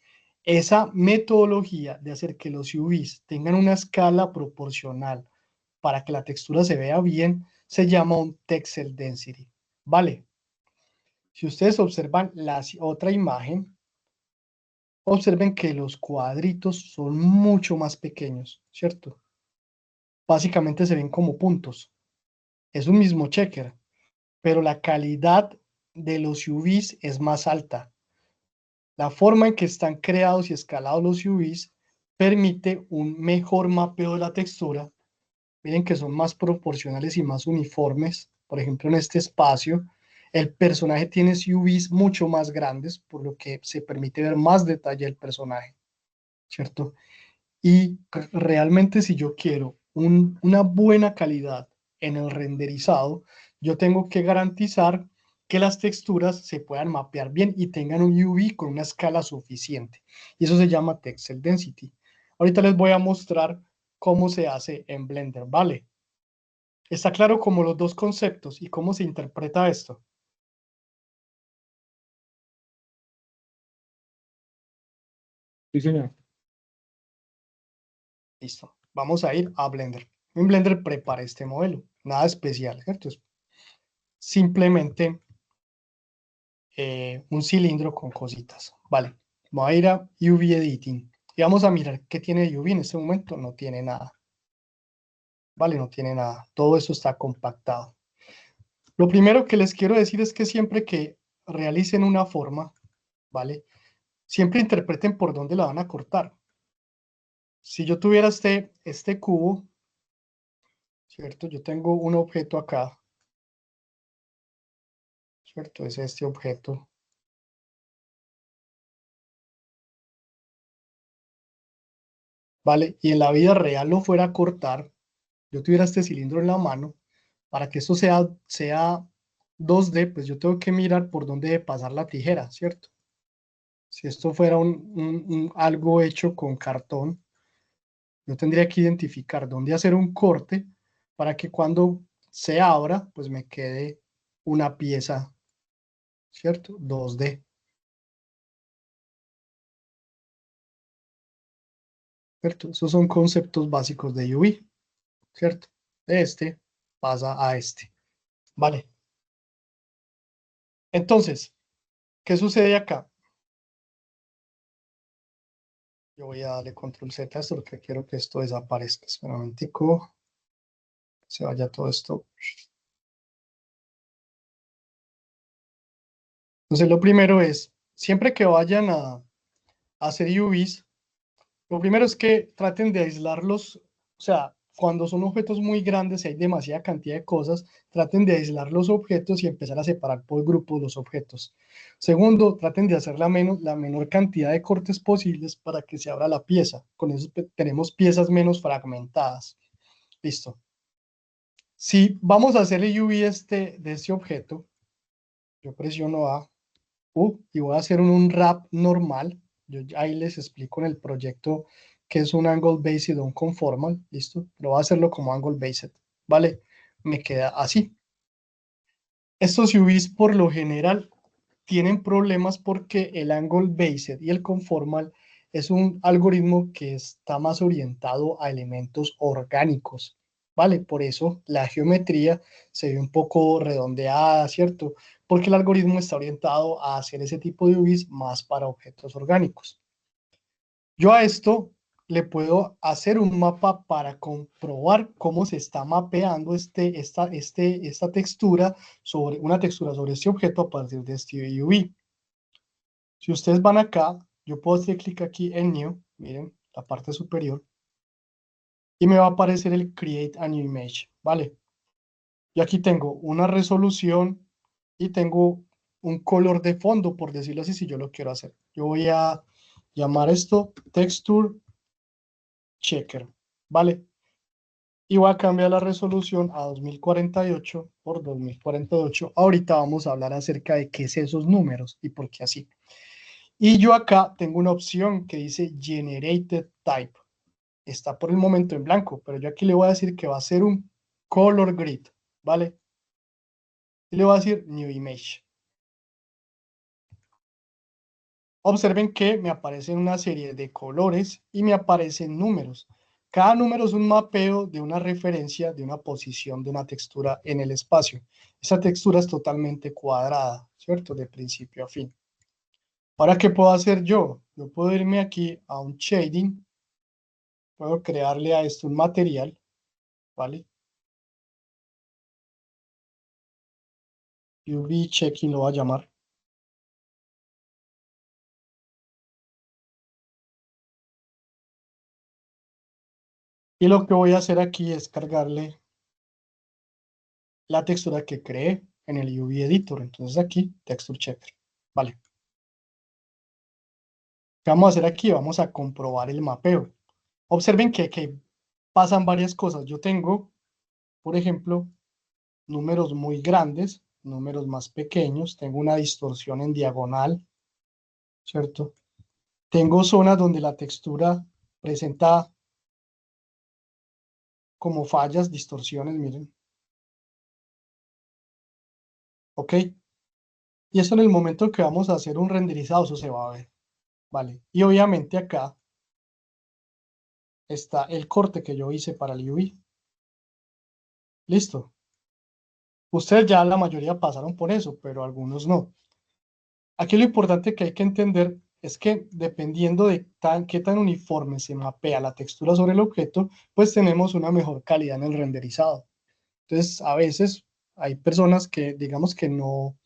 Esa metodología de hacer que los UVs tengan una escala proporcional para que la textura se vea bien, se llama un texel density, ¿vale? Si ustedes observan la otra imagen, observen que los cuadritos son mucho más pequeños, ¿cierto? Básicamente se ven como puntos. Es un mismo checker, pero la calidad de los UVs es más alta. La forma en que están creados y escalados los UVs permite un mejor mapeo de la textura. Miren que son más proporcionales y más uniformes. Por ejemplo, en este espacio, el personaje tiene UVs mucho más grandes, por lo que se permite ver más detalle del personaje, ¿cierto? Y realmente si yo quiero una buena calidad en el renderizado, yo tengo que garantizar que las texturas se puedan mapear bien y tengan un UV con una escala suficiente. Y eso se llama Texel Density. Ahorita les voy a mostrar cómo se hace en Blender, ¿vale? ¿Está claro como los dos conceptos y cómo se interpreta esto? Sí, señor. Listo. Vamos a ir a Blender. En Blender preparé este modelo. Nada especial, ¿cierto? Es simplemente un cilindro con cositas. Vale. Voy a ir a UV Editing. Y vamos a mirar qué tiene UV en este momento. No tiene nada. Vale, no tiene nada. Todo eso está compactado. Lo primero que les quiero decir es que siempre que realicen una forma, ¿vale? Siempre interpreten por dónde la van a cortar. Si yo tuviera este cubo, ¿cierto? Yo tengo un objeto acá, ¿cierto? Es este objeto. ¿Vale? Y en la vida real lo fuera a cortar, yo tuviera este cilindro en la mano, para que esto sea 2D, pues yo tengo que mirar por dónde debe pasar la tijera, ¿cierto? Si esto fuera algo hecho con cartón, yo tendría que identificar dónde hacer un corte para que cuando se abra, pues me quede una pieza, ¿cierto? 2D. ¿Cierto? Esos son conceptos básicos de UV, ¿cierto? De este pasa a este. Vale. Entonces, ¿qué sucede acá? Yo voy a darle control Z a esto porque quiero que esto desaparezca. Espera un momentico. Se vaya todo esto. Entonces, lo primero es, siempre que vayan a hacer UVs, lo primero es que traten de aislarlos, o sea, cuando son objetos muy grandes y hay demasiada cantidad de cosas, traten de aislar los objetos y empezar a separar por grupos los objetos. Segundo, traten de hacer la menor cantidad de cortes posibles para que se abra la pieza. Con eso tenemos piezas menos fragmentadas. Listo. Si vamos a hacer el UV de este objeto, yo presiono A, y voy a hacer un wrap normal. Yo ahí les explico en el proyecto que es un angle based on conformal, listo, pero voy a hacerlo como angle based, ¿vale? Me queda así. Estos UVs por lo general tienen problemas porque el angle based y el conformal es un algoritmo que está más orientado a elementos orgánicos, ¿vale? Por eso la geometría se ve un poco redondeada, ¿cierto? Porque el algoritmo está orientado a hacer ese tipo de UVs más para objetos orgánicos. Yo a esto le puedo hacer un mapa para comprobar cómo se está mapeando esta textura sobre una textura sobre este objeto a partir de este UV. Si ustedes van acá, yo puedo hacer clic aquí en New, miren, la parte superior, y me va a aparecer el Create a New Image, ¿vale? Y aquí tengo una resolución y tengo un color de fondo, por decirlo así, si yo lo quiero hacer. Yo voy a llamar esto Texture Checker, ¿vale? Y voy a cambiar la resolución a 2048 por 2048. Ahorita vamos a hablar acerca de qué es esos números y por qué así. Y yo acá tengo una opción que dice Generated Type. Está por el momento en blanco, pero yo aquí le voy a decir que va a ser un Color Grid, ¿vale? Y le voy a decir New Image. Observen que me aparecen una serie de colores y me aparecen números. Cada número es un mapeo de una referencia, de una posición, de una textura en el espacio. Esa textura es totalmente cuadrada, ¿cierto? De principio a fin. Ahora, ¿qué puedo hacer yo? Yo puedo irme aquí a un shading, puedo crearle a esto un material, ¿vale? UV checking lo va a llamar. Y lo que voy a hacer aquí es cargarle la textura que creé en el UV editor. Entonces aquí, texture checker. Vale. ¿Qué vamos a hacer aquí? Vamos a comprobar el mapeo. Observen que pasan varias cosas. Yo tengo, por ejemplo, números muy grandes, números más pequeños. Tengo una distorsión en diagonal, ¿cierto? Tengo zonas donde la textura presenta como fallas, distorsiones, miren. ¿Ok? Y eso en el momento que vamos a hacer un renderizado, eso se va a ver. ¿Vale? Y obviamente acá está el corte que yo hice para el UV. Listo. Ustedes ya la mayoría pasaron por eso, pero algunos no. Aquí lo importante que hay que entender es que dependiendo de qué tan uniforme se mapea la textura sobre el objeto, pues tenemos una mejor calidad en el renderizado. Entonces, a veces hay personas que, digamos que no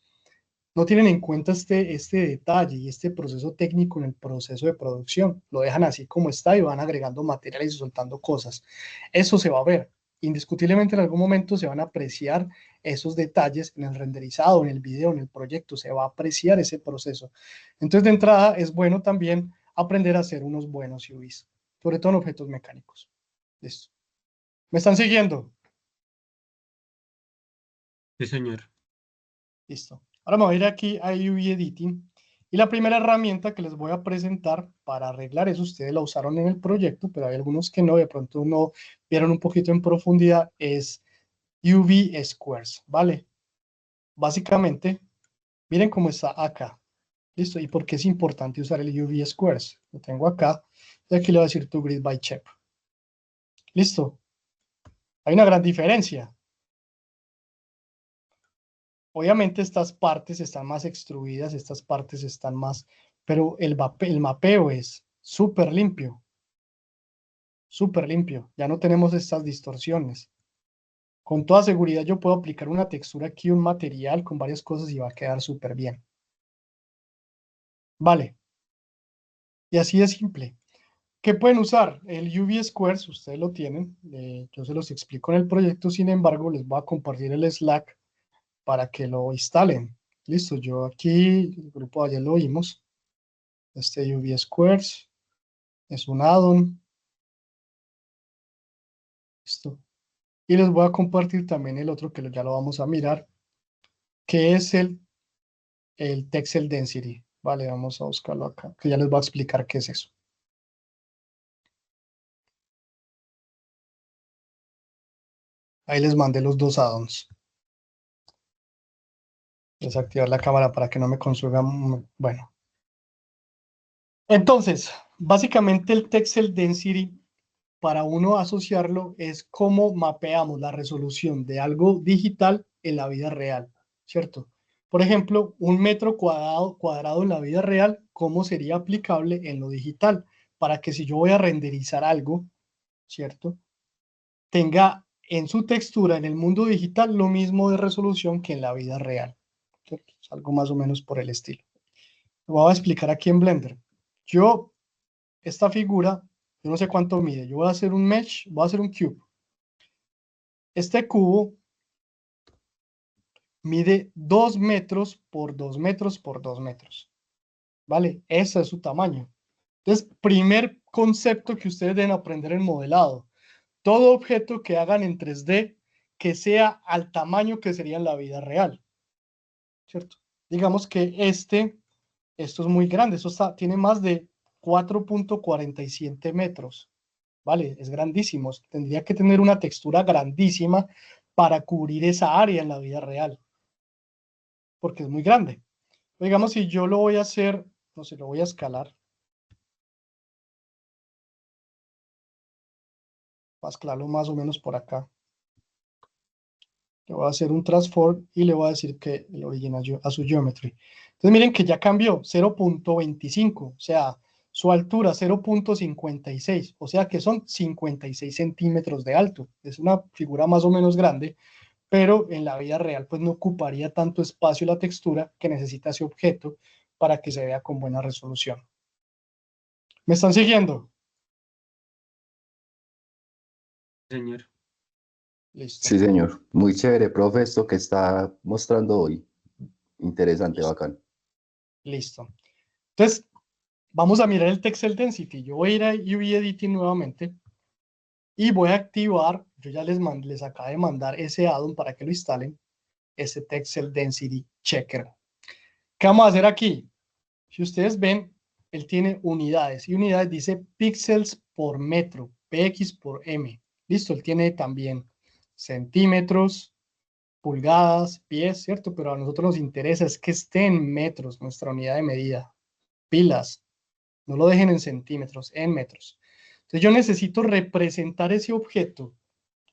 tienen en cuenta este detalle y este proceso técnico en el proceso de producción. Lo dejan así como está y van agregando materiales y soltando cosas. Eso se va a ver. Indiscutiblemente en algún momento se van a apreciar esos detalles en el renderizado, en el video, en el proyecto. Se va a apreciar ese proceso. Entonces, de entrada, es bueno también aprender a hacer unos buenos UVs, sobre todo en objetos mecánicos. Listo. ¿Me están siguiendo? Sí, señor. Listo. Ahora me voy a ir aquí a UV Editing. Y la primera herramienta que les voy a presentar para arreglar eso, ustedes la usaron en el proyecto, pero hay algunos que no, de pronto no vieron un poquito en profundidad, es UV Squares, ¿vale? Básicamente, miren cómo está acá. ¿Listo? ¿Y por qué es importante usar el UV Squares? Lo tengo acá, y aquí le voy a decir to grid by shape. ¿Listo? Hay una gran diferencia. Obviamente estas partes están más extruidas, estas partes están más, pero el mapeo es súper limpio, súper limpio. Ya no tenemos estas distorsiones. Con toda seguridad yo puedo aplicar una textura aquí, un material con varias cosas y va a quedar súper bien. Vale. Y así de simple. ¿Qué pueden usar? El UV Squares, ustedes lo tienen. Yo se los explico en el proyecto, sin embargo, les voy a compartir el Slack para que lo instalen. Listo, yo aquí, el grupo de ayer lo vimos. Este UV Squares es un add-on. Listo. Y les voy a compartir también el otro que ya lo vamos a mirar, que es el Texel Density. Vale, vamos a buscarlo acá, que ya les voy a explicar qué es eso. Ahí les mandé los dos add-ons. Desactivar la cámara para que no me consuma. Bueno. Entonces, básicamente el Texel Density, para uno asociarlo, es cómo mapeamos la resolución de algo digital en la vida real, ¿cierto? Por ejemplo, un metro cuadrado en la vida real, ¿cómo sería aplicable en lo digital? Para que si yo voy a renderizar algo, ¿cierto? Tenga en su textura en el mundo digital lo mismo de resolución que en la vida real, ¿cierto? Es algo más o menos por el estilo. Lo voy a explicar aquí en Blender. Esta figura, yo no sé cuánto mide. Yo voy a hacer un mesh, voy a hacer un cube. Este cubo mide 2 metros por 2 metros por 2 metros. ¿Vale? Ese es su tamaño. Entonces, primer concepto que ustedes deben aprender en modelado. Todo objeto que hagan en 3D que sea al tamaño que sería en la vida real. ¿Cierto? Digamos que esto es muy grande. Tiene más de 4.47 metros. ¿Vale? Es grandísimo. Tendría que tener una textura grandísima para cubrir esa área en la vida real. Porque es muy grande. Digamos, si yo lo voy a hacer, no sé, lo voy a escalar. Para escalarlo más o menos por acá. Le voy a hacer un transform y le voy a decir que el origina a su geometry. Entonces miren que ya cambió 0.25, o sea, su altura 0.56, o sea que son 56 centímetros de alto. Es una figura más o menos grande, pero en la vida real pues no ocuparía tanto espacio la textura que necesita ese objeto para que se vea con buena resolución. ¿Me están siguiendo? Señor. Listo. Sí, señor. Muy chévere, profe, esto que está mostrando hoy. Interesante, bacán. Listo. Entonces, vamos a mirar el Texel Density. Yo voy a ir a UV Editing nuevamente y voy a activar, yo ya les acabo de mandar ese add-on para que lo instalen, ese Texel Density Checker. ¿Qué vamos a hacer aquí? Si ustedes ven, él tiene unidades y unidades dice píxeles por metro, px por m. Listo, él tiene también centímetros, pulgadas, pies, ¿cierto? Pero a nosotros nos interesa es que esté en metros, nuestra unidad de medida. Pilas, no lo dejen en centímetros, en metros. Entonces yo necesito representar ese objeto,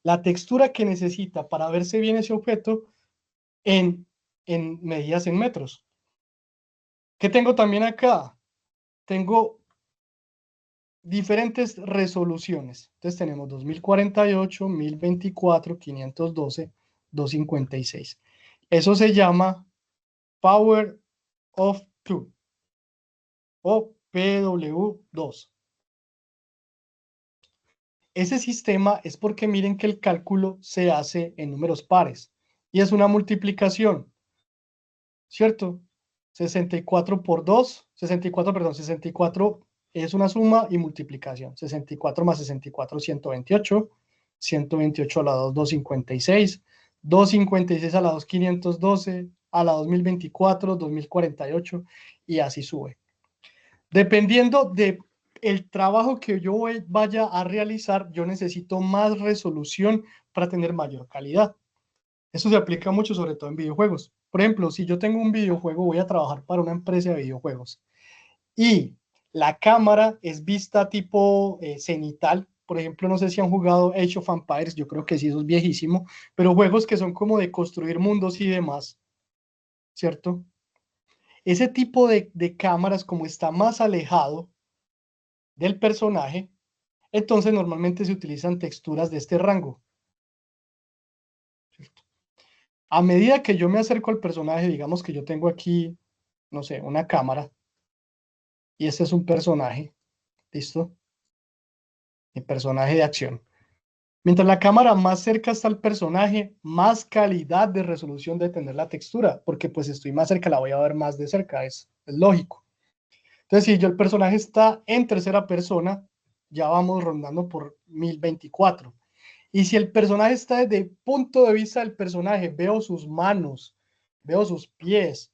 la textura que necesita para verse bien ese objeto en medidas en metros. ¿Qué tengo también acá? Tengo diferentes resoluciones. Entonces tenemos 2048, 1024, 512, 256. Eso se llama Power of Two o PW2. Ese sistema es porque miren que el cálculo se hace en números pares y es una multiplicación, ¿cierto? 64 por 2, 64, perdón, 64 es una suma y multiplicación. 64 más 64, 128. 128 a la 2, 256. 256 a la 2, 512. A la 2024, 2048 y así sube. Dependiendo de el trabajo que yo vaya a realizar, yo necesito más resolución para tener mayor calidad. Eso se aplica mucho, sobre todo en videojuegos. Por ejemplo, si yo tengo un videojuego, voy a trabajar para una empresa de videojuegos y la cámara es vista tipo cenital. Por ejemplo, no sé si han jugado Age of Empires, yo creo que sí, eso es viejísimo, pero juegos que son como de construir mundos y demás, ¿cierto? Ese tipo de cámaras, como está más alejado del personaje, entonces normalmente se utilizan texturas de este rango. ¿Cierto? A medida que yo me acerco al personaje, digamos que yo tengo aquí, no sé, una cámara, y este es un personaje, ¿listo? Mi personaje de acción. Mientras la cámara más cerca está al personaje, más calidad de resolución debe tener la textura, porque pues estoy más cerca, la voy a ver más de cerca, es lógico. Entonces, si yo el personaje está en tercera persona, ya vamos rondando por 1024. Y si el personaje está desde el punto de vista del personaje, veo sus manos, veo sus pies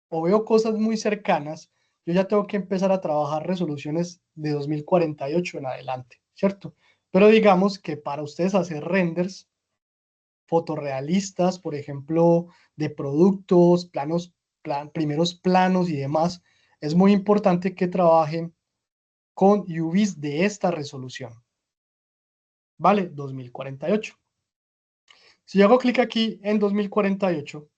o veo cosas muy cercanas, yo ya tengo que empezar a trabajar resoluciones de 2048 en adelante, ¿cierto? Pero digamos que para ustedes hacer renders fotorrealistas, por ejemplo, de productos, primeros planos y demás, es muy importante que trabajen con UVs de esta resolución. ¿Vale? 2048. Si yo hago clic aquí en 2048,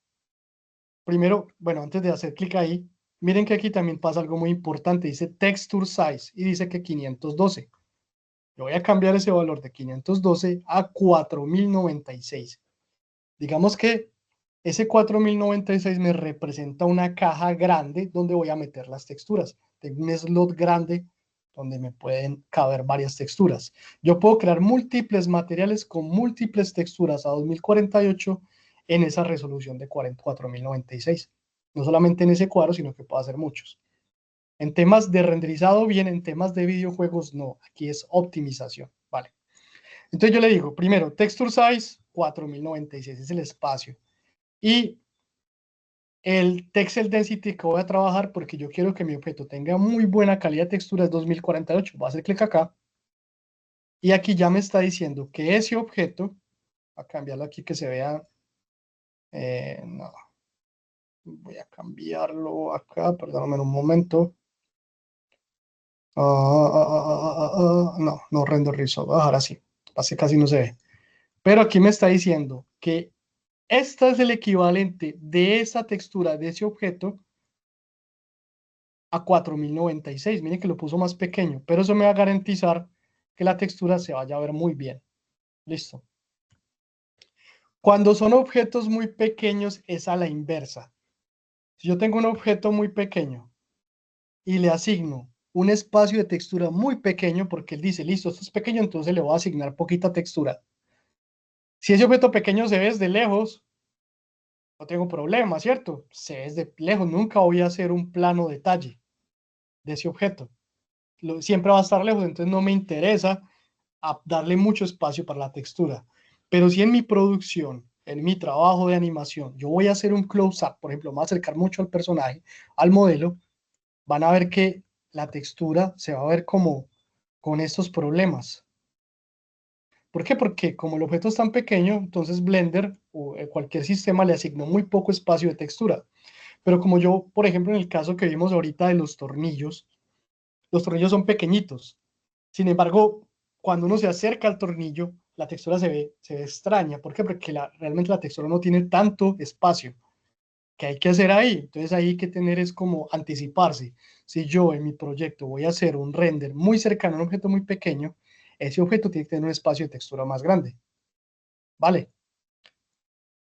primero, bueno, antes de hacer clic ahí, miren que aquí también pasa algo muy importante, dice Texture Size y dice que 512. Yo voy a cambiar ese valor de 512 a 4096. Digamos que ese 4096 me representa una caja grande donde voy a meter las texturas. Tengo un slot grande donde me pueden caber varias texturas. Yo puedo crear múltiples materiales con múltiples texturas a 2048 en esa resolución de 4096. No solamente en ese cuadro, sino que puedo hacer muchos. En temas de renderizado, bien, en temas de videojuegos, no. Aquí es optimización, ¿vale? Entonces yo le digo, primero, texture size, 4096 es el espacio. Y el texel density que voy a trabajar, porque yo quiero que mi objeto tenga muy buena calidad de textura, es 2048. Voy a hacer clic acá. Y aquí ya me está diciendo que ese objeto, a cambiarlo aquí que se vea, no, voy a cambiarlo acá, perdóname un momento. No render result, voy a dejar así, Así casi no se ve. Pero aquí me está diciendo que este es el equivalente de esa textura, de ese objeto, a 4096. Miren que lo puso más pequeño, pero eso me va a garantizar que la textura se vaya a ver muy bien. Listo. Cuando son objetos muy pequeños es a la inversa. Si yo tengo un objeto muy pequeño y le asigno un espacio de textura muy pequeño, porque él dice, listo, esto es pequeño, entonces le voy a asignar poquita textura. Si ese objeto pequeño se ve desde lejos, no tengo problema, ¿cierto? Se ve desde lejos, nunca voy a hacer un plano detalle de ese objeto. Siempre va a estar lejos, entonces no me interesa darle mucho espacio para la textura. Pero si en mi producción, en mi trabajo de animación, yo voy a hacer un close-up, por ejemplo, me voy a acercar mucho al personaje, al modelo, van a ver que la textura se va a ver como con estos problemas. ¿Por qué? Porque como el objeto es tan pequeño, entonces Blender o cualquier sistema le asignó muy poco espacio de textura. Pero como yo, por ejemplo, en el caso que vimos ahorita de los tornillos son pequeñitos. Sin embargo, cuando uno se acerca al tornillo, la textura se ve extraña. ¿Por qué? Porque realmente la textura no tiene tanto espacio. ¿Qué hay que hacer ahí? Entonces ahí hay que tener es como anticiparse. Si yo en mi proyecto voy a hacer un render muy cercano a un objeto muy pequeño, ese objeto tiene que tener un espacio de textura más grande. ¿Vale?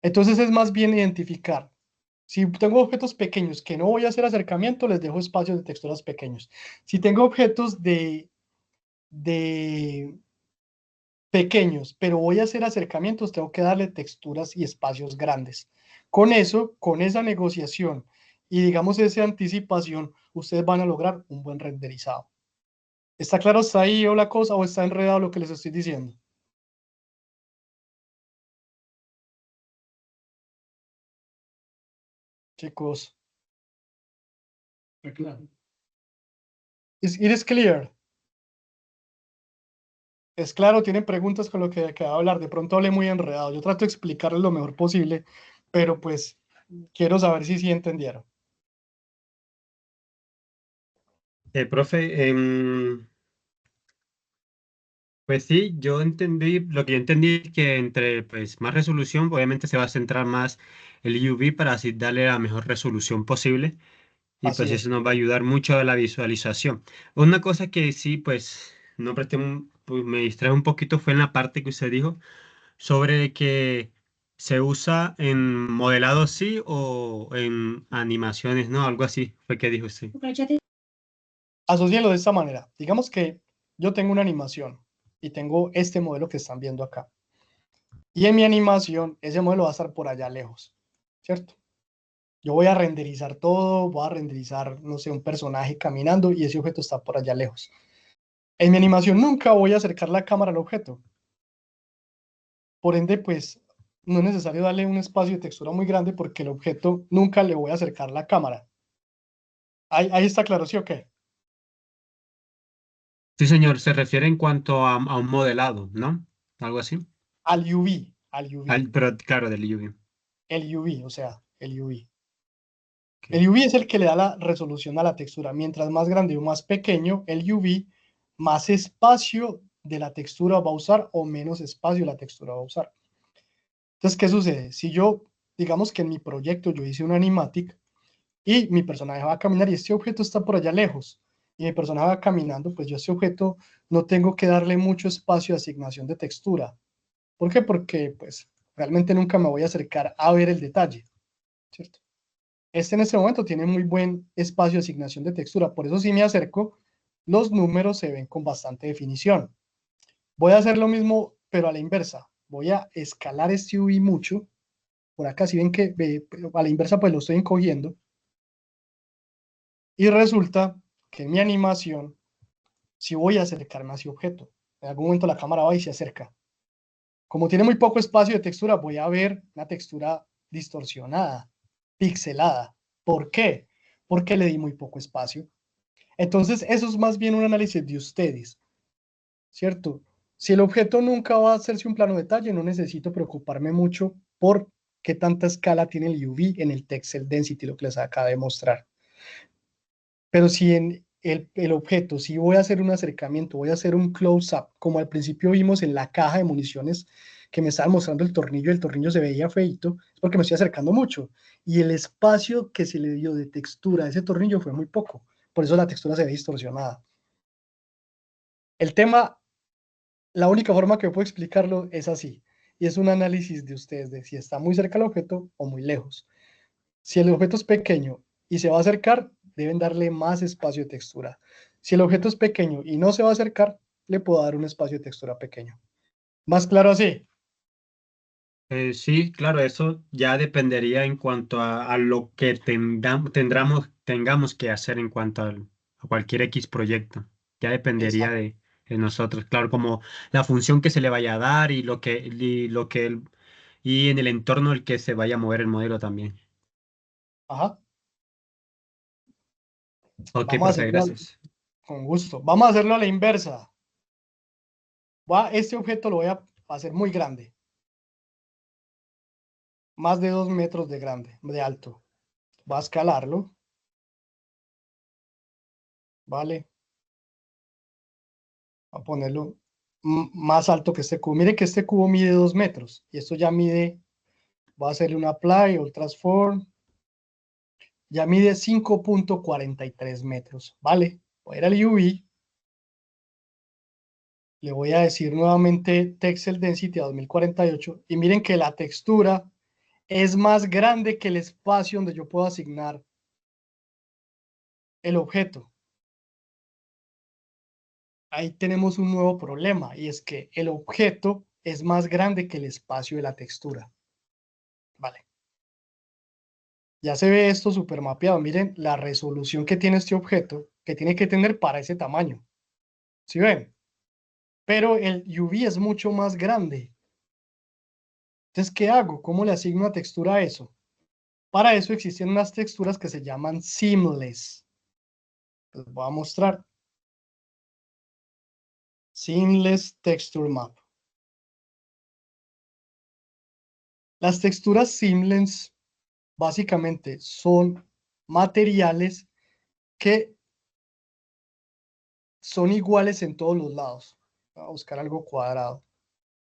Entonces es más bien identificar. Si tengo objetos pequeños que no voy a hacer acercamiento, les dejo espacios de texturas pequeños. Si tengo objetos de pequeños, pero voy a hacer acercamientos, tengo que darle texturas y espacios grandes. Con eso, con esa negociación y digamos esa anticipación, ustedes van a lograr un buen renderizado. ¿Está claro hasta ahí o la cosa o está enredado lo que les estoy diciendo? Chicos. Claro. It is clear. Es claro, tienen preguntas con lo que va a hablar. De pronto hablé muy enredado. Yo trato de explicarles lo mejor posible, pero pues quiero saber si sí entendieron. Profe, pues sí, yo entendí, lo que yo entendí es que entre pues, más resolución, obviamente se va a centrar más el UV para así darle la mejor resolución posible y pues Así eso es. nos va a ayudar mucho a la visualización. Una cosa que sí, pues no presté, pues, me distrae un poquito fue en la parte que usted dijo sobre que se usa en modelado sí o en animaciones, ¿no? Algo así fue que dijo usted. Asocienlo de esta manera. Digamos que yo tengo una animación y tengo este modelo que están viendo acá. Y en mi animación, ese modelo va a estar por allá lejos, ¿cierto? Yo voy a renderizar todo, voy a renderizar, no sé, un personaje caminando y ese objeto está por allá lejos. En mi animación nunca voy a acercar la cámara al objeto. Por ende, pues, no es necesario darle un espacio de textura muy grande porque el objeto nunca le voy a acercar la cámara. Ahí está claro, ¿sí o qué? Sí, señor, se refiere en cuanto a un modelado, ¿no? Algo así. Al UV, al UV. Pero claro, del UV. El UV, o sea, el UV. Ok. El UV es el que le da la resolución a la textura. Mientras más grande o más pequeño el UV, más espacio de la textura va a usar o menos espacio la textura va a usar. Entonces, ¿qué sucede? Si yo, digamos que en mi proyecto yo hice un animatic y mi personaje va a caminar y este objeto está por allá lejos y mi personaje va caminando, pues yo a este objeto no tengo que darle mucho espacio de asignación de textura. ¿Por qué? Porque pues realmente nunca me voy a acercar a ver el detalle, ¿cierto? Este en este momento tiene muy buen espacio de asignación de textura, por eso si me acerco, los números se ven con bastante definición. Voy a hacer lo mismo, pero a la inversa. Voy a escalar este UV mucho. Por acá si ven que a la inversa pues lo estoy encogiendo. Y resulta que en mi animación, si voy a acercarme a ese objeto, en algún momento la cámara va y se acerca. Como tiene muy poco espacio de textura, voy a ver una textura distorsionada, pixelada. ¿Por qué? Porque le di muy poco espacio. Entonces, eso es más bien un análisis de ustedes, ¿cierto? Si el objeto nunca va a hacerse un plano de detalle, no necesito preocuparme mucho por qué tanta escala tiene el UV en el Texel Density, lo que les acabo de mostrar. Pero si en el objeto, si voy a hacer un acercamiento, voy a hacer un close-up, como al principio vimos en la caja de municiones que me estaban mostrando el tornillo se veía feito, es porque me estoy acercando mucho, y el espacio que se le dio de textura a ese tornillo fue muy poco, por eso la textura se ve distorsionada. El tema, la única forma que puedo explicarlo es así, y es un análisis de ustedes, de si está muy cerca el objeto o muy lejos. Si el objeto es pequeño y se va a acercar, deben darle más espacio de textura. Si el objeto es pequeño y no se va a acercar, le puedo dar un espacio de textura pequeño. ¿Más claro así? Sí, claro, eso ya dependería en cuanto a lo que tengamos que hacer en cuanto a cualquier X proyecto. Ya dependería Exacto. de nosotros, claro, como la función que se le vaya a dar y en el entorno el que se vaya a mover el modelo también. Ajá. Ok, Vamos a profe, hacerlo gracias. con gusto. Vamos a hacerlo a la inversa. Este objeto lo voy a hacer muy grande. Más de 2 metros de alto. Va a escalarlo. ¿Vale? A ponerlo más alto que este cubo. Mire que este cubo mide 2 metros. Y esto ya mide, voy a hacerle un apply o transform. Ya mide 5.43 metros. ¿Vale? Voy a ir al UV. Le voy a decir nuevamente Texel Density a 2048. Y miren que la textura es más grande que el espacio donde yo puedo asignar el objeto. Ahí tenemos un nuevo problema y es que el objeto es más grande que el espacio de la textura. Vale. Ya se ve esto super mapeado. Miren la resolución que tiene este objeto, que tiene que tener para ese tamaño. ¿Sí ven? Pero el UV es mucho más grande. Entonces, ¿qué hago? ¿Cómo le asigno una textura a eso? Para eso existen unas texturas que se llaman seamless. Les voy a mostrar. Seamless Texture Map. Las texturas seamless básicamente son materiales que son iguales en todos los lados. Voy a buscar algo cuadrado.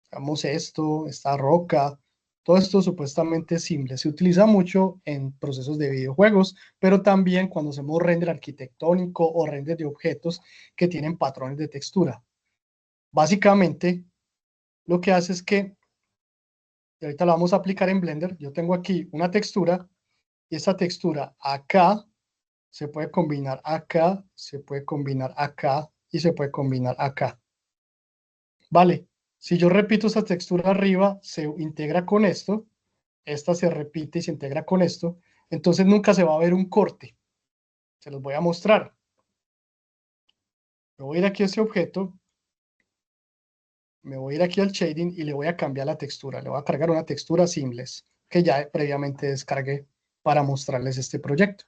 Digamos esto, esta roca, todo esto supuestamente es simple. Se utiliza mucho en procesos de videojuegos, pero también cuando hacemos render arquitectónico o render de objetos que tienen patrones de textura. Básicamente, lo que hace es que, y ahorita lo vamos a aplicar en Blender, yo tengo aquí una textura, y esta textura acá se puede combinar acá, se puede combinar acá, y se puede combinar acá. Vale, si yo repito esta textura arriba, se integra con esto, esta se repite y se integra con esto, entonces nunca se va a ver un corte. Se los voy a mostrar. Me voy a ir aquí a este objeto, me voy a ir aquí al shading y le voy a cambiar la textura. Le voy a cargar una textura seamless que ya previamente descargué para mostrarles este proyecto.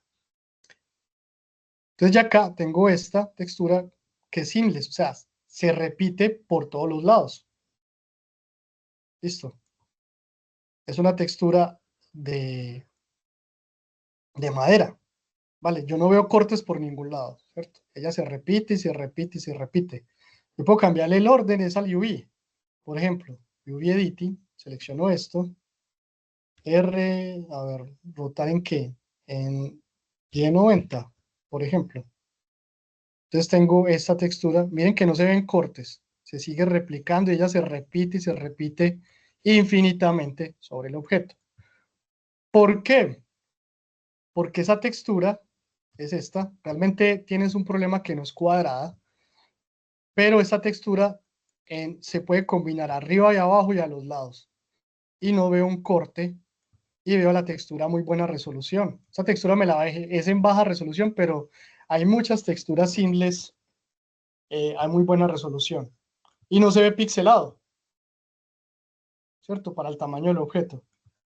Entonces ya acá tengo esta textura que es seamless, o sea, se repite por todos los lados. Listo. Es una textura de madera. Vale, yo no veo cortes por ningún lado, ¿cierto? Ella se repite y se repite y se repite. Yo puedo cambiarle el orden, es al UV. Por ejemplo, UV Editing, selecciono esto. R, a ver, rotar en qué? En Y90, por ejemplo. Entonces tengo esta textura. Miren que no se ven cortes. Se sigue replicando y ella se repite y se repite infinitamente sobre el objeto. ¿Por qué? Porque esa textura es esta. Realmente tienes un problema que no es cuadrada, pero esta textura se puede combinar arriba y abajo y a los lados. Y no veo un corte y veo la textura a muy buena resolución. Esa textura me la dejé, es en baja resolución, pero hay muchas texturas simples a muy buena resolución. Y no se ve pixelado, ¿cierto? Para el tamaño del objeto.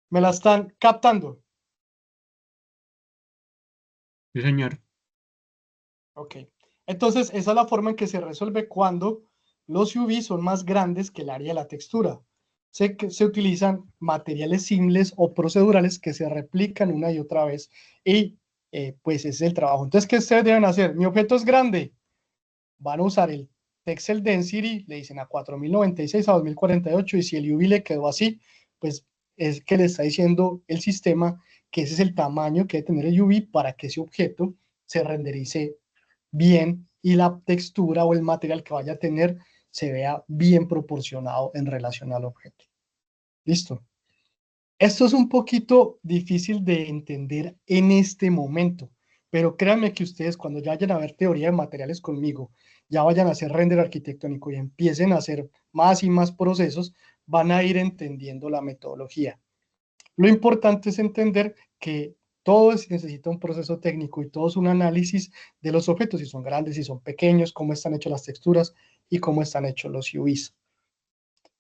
Me la están captando. Sí, señor. Ok. Entonces, esa es la forma en que se resuelve cuando los UV son más grandes que el área de la textura. Se utilizan materiales simples o procedurales que se replican una y otra vez y pues ese es el trabajo. Entonces, ¿qué ustedes deben hacer? Mi objeto es grande, van a usar el Texel Density, le dicen a 4096 a 2048, y si el UV le quedó así, pues es que le está diciendo el sistema que ese es el tamaño que debe tener el UV para que ese objeto se renderice bien y la textura o el material que vaya a tener se vea bien proporcionado en relación al objeto. ¿Listo? Esto es un poquito difícil de entender en este momento, pero créanme que ustedes cuando ya vayan a ver teoría de materiales conmigo, ya vayan a hacer render arquitectónico y empiecen a hacer más y más procesos, van a ir entendiendo la metodología. Lo importante es entender que todo necesita un proceso técnico y todo es un análisis de los objetos, si son grandes, si son pequeños, cómo están hechas las texturas y cómo están hechos los UVs.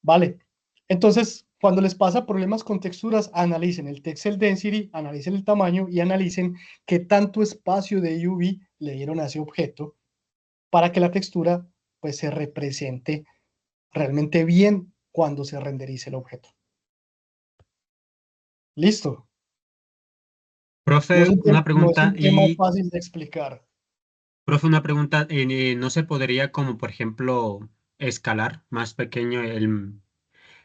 ¿Vale? Entonces, cuando les pasa problemas con texturas, analicen el Texel Density, analicen el tamaño y analicen qué tanto espacio de UV le dieron a ese objeto para que la textura pues se represente realmente bien cuando se renderice el objeto. ¿Listo? Profe, una No es pregunta un tema fácil de explicar. ¿No se podría como, por ejemplo, escalar más pequeño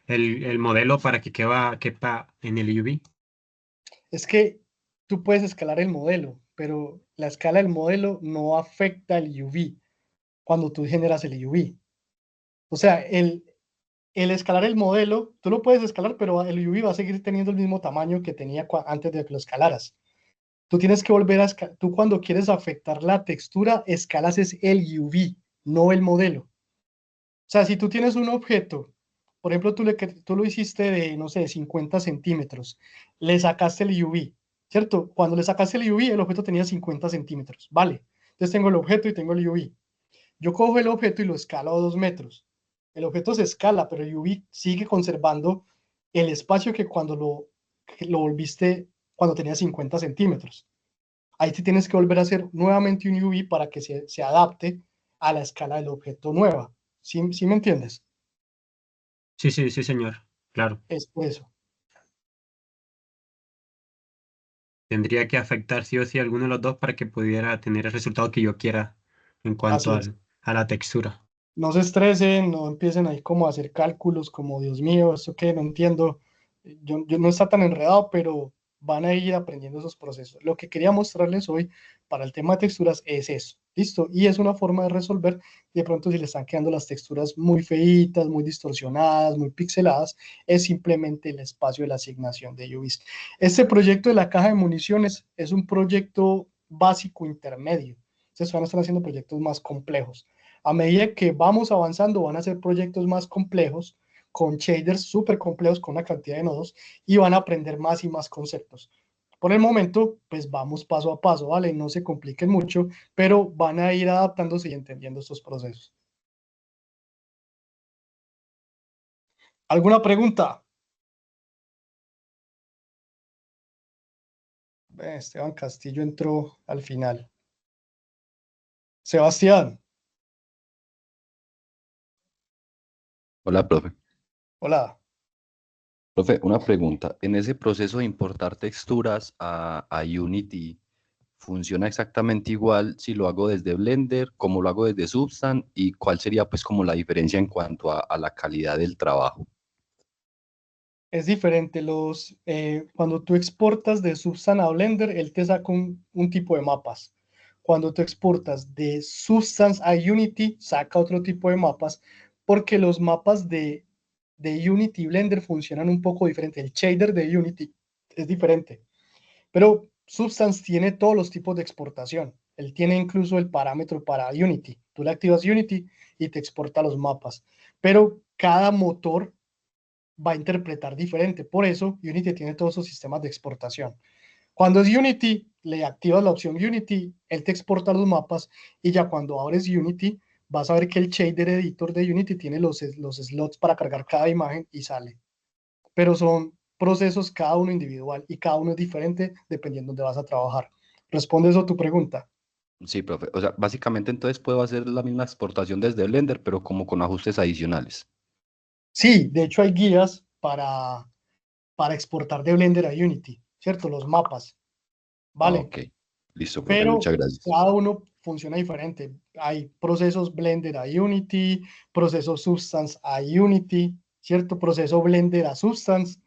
el modelo para que quepa en el UV? Es que tú puedes escalar el modelo, pero la escala del modelo no afecta el UV cuando tú generas el UV. O sea, el escalar el modelo, tú lo puedes escalar, pero el UV va a seguir teniendo el mismo tamaño que tenía antes de que lo escalaras. Tú tienes que volver a escalar. Tú cuando quieres afectar la textura, escalas es el UV, no el modelo. O sea, si tú tienes un objeto, por ejemplo, tú lo hiciste de, no sé, 50 centímetros, le sacaste el UV, ¿cierto? Cuando le sacaste el UV, el objeto tenía 50 centímetros, ¿vale? Entonces tengo el objeto y tengo el UV. Yo cojo el objeto y lo escalo a 2 metros. El objeto se escala, pero el UV sigue conservando el espacio que lo volviste cuando tenía 50 centímetros. Ahí te tienes que volver a hacer nuevamente un UV para que se adapte a la escala del objeto nueva. ¿Sí me entiendes? Sí, sí, sí, señor. Claro. Es por eso. Tendría que afectar sí o sí alguno de los dos para que pudiera tener el resultado que yo quiera en cuanto Así es. a la textura. No se estresen, no empiecen ahí como a hacer cálculos, como Dios mío, esto que no entiendo. Yo no está tan enredado, pero van a ir aprendiendo esos procesos. Lo que quería mostrarles hoy para el tema de texturas es eso, ¿listo? Y es una forma de resolver, de pronto si le están quedando las texturas muy feitas, muy distorsionadas, muy pixeladas, es simplemente el espacio de la asignación de UVs. Este proyecto de la caja de municiones es un proyecto básico intermedio. Ustedes van a estar haciendo proyectos más complejos. A medida que vamos avanzando, van a ser proyectos más complejos, con shaders súper complejos, con una cantidad de nodos, y van a aprender más y más conceptos. Por el momento, pues vamos paso a paso, ¿vale? No se compliquen mucho, pero van a ir adaptándose y entendiendo estos procesos. ¿Alguna pregunta? Esteban Castillo entró al final. Sebastián, Hola, profe. hola. Profe, una pregunta. En ese proceso de importar texturas a Unity, ¿funciona exactamente igual si lo hago desde Blender, como lo hago desde Substance? ¿Y cuál sería pues como la diferencia en cuanto a la calidad del trabajo? Es diferente. Cuando tú exportas de Substance a Blender, él te saca un tipo de mapas. Cuando tú exportas de Substance a Unity, saca otro tipo de mapas, porque los mapas de Unity y Blender funcionan un poco diferente. El shader de Unity es diferente, pero Substance tiene todos los tipos de exportación. Él tiene incluso el parámetro para Unity. Tú le activas Unity y te exporta los mapas, pero cada motor va a interpretar diferente. Por eso, Unity tiene todos sus sistemas de exportación. Cuando es Unity, le activas la opción Unity, él te exporta los mapas y ya cuando abres Unity, vas a ver que el shader editor de Unity tiene los slots para cargar cada imagen y sale. Pero son procesos cada uno individual y cada uno es diferente dependiendo de dónde vas a trabajar. ¿Responde eso a tu pregunta? Sí, profe. O sea, básicamente entonces puedo hacer la misma exportación desde Blender, pero como con ajustes adicionales. Sí, de hecho hay guías para exportar de Blender a Unity, ¿cierto? Los mapas, Ah, ¿vale? ok. Listo, profe, pero muchas gracias. cada uno funciona diferente. Hay procesos Blender a Unity, procesos Substance a Unity, ¿cierto? Proceso Blender a Substance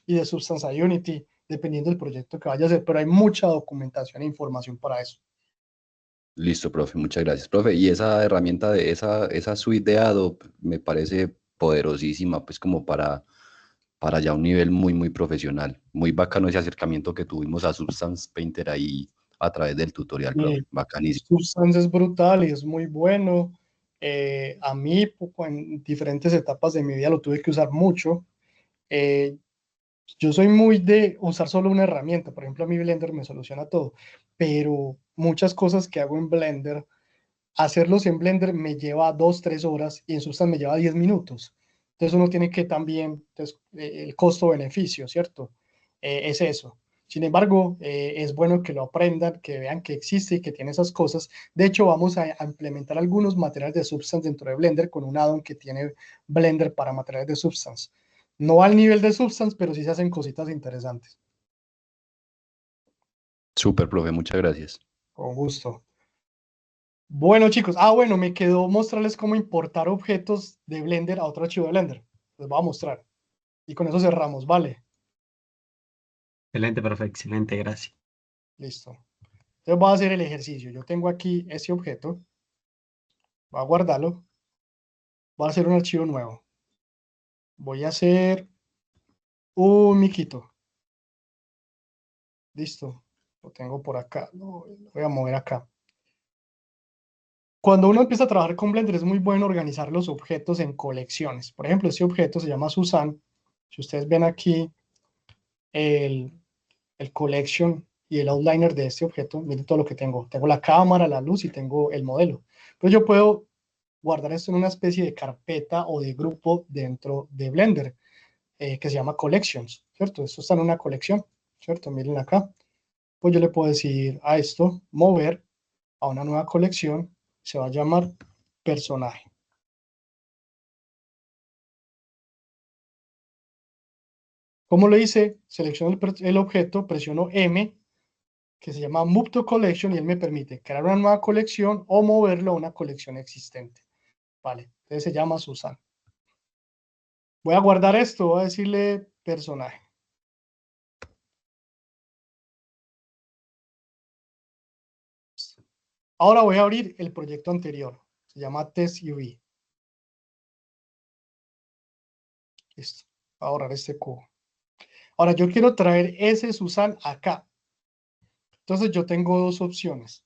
y de Substance a Unity, dependiendo del proyecto que vaya a hacer, pero hay mucha documentación e información para eso. Listo, profe, muchas gracias. Profe, y esa herramienta de esa suite de Adobe me parece poderosísima, pues como para ya un nivel muy, muy profesional. Muy bacano ese acercamiento que tuvimos a Substance Painter ahí a través del tutorial, profe. Bacanísimo. Substance es brutal y es muy bueno. A mí, en diferentes etapas de mi vida lo tuve que usar mucho. Yo soy muy de usar solo una herramienta. Por ejemplo, a mí Blender me soluciona todo, pero muchas cosas que hago en Blender, hacerlos en Blender me lleva 2, 3 horas y en Substance me lleva 10 minutos. Entonces uno tiene que también, entonces, el costo-beneficio, ¿cierto? Es eso. Sin embargo, es bueno que lo aprendan, que vean que existe y que tiene esas cosas. De hecho, vamos a implementar algunos materiales de Substance dentro de Blender con un add-on que tiene Blender para materiales de Substance. No al nivel de Substance, pero sí se hacen cositas interesantes. Súper, profe, muchas gracias. Con gusto. Bueno, chicos, bueno, me quedó mostrarles cómo importar objetos de Blender a otro archivo de Blender. Les voy a mostrar. Y con eso cerramos, ¿vale? Excelente, profe, excelente, gracias. Listo. Entonces voy a hacer el ejercicio. Yo tengo aquí ese objeto. Voy a guardarlo. Voy a hacer un archivo nuevo. Voy a hacer un miquito. Listo. Lo tengo por acá. Lo voy a mover acá. Cuando uno empieza a trabajar con Blender es muy bueno organizar los objetos en colecciones. Por ejemplo, este objeto se llama Susan. Si ustedes ven aquí el collection y el outliner de este objeto, miren todo lo que tengo. Tengo la cámara, la luz y tengo el modelo. Entonces yo puedo guardar esto en una especie de carpeta o de grupo dentro de Blender, que se llama collections, ¿cierto? Esto está en una colección, ¿cierto? Miren acá. Pues yo le puedo decir a esto, mover a una nueva colección, se va a llamar personaje. ¿Cómo lo hice? Selecciono el objeto, presiono M, que se llama Move to Collection, y él me permite crear una nueva colección o moverlo a una colección existente. Vale, entonces se llama Susan. Voy a guardar esto, voy a decirle personaje. Ahora voy a abrir el proyecto anterior, se llama Test UV. Listo, voy a borrar este cubo. Ahora yo quiero traer ese Susan acá. Entonces yo tengo dos opciones.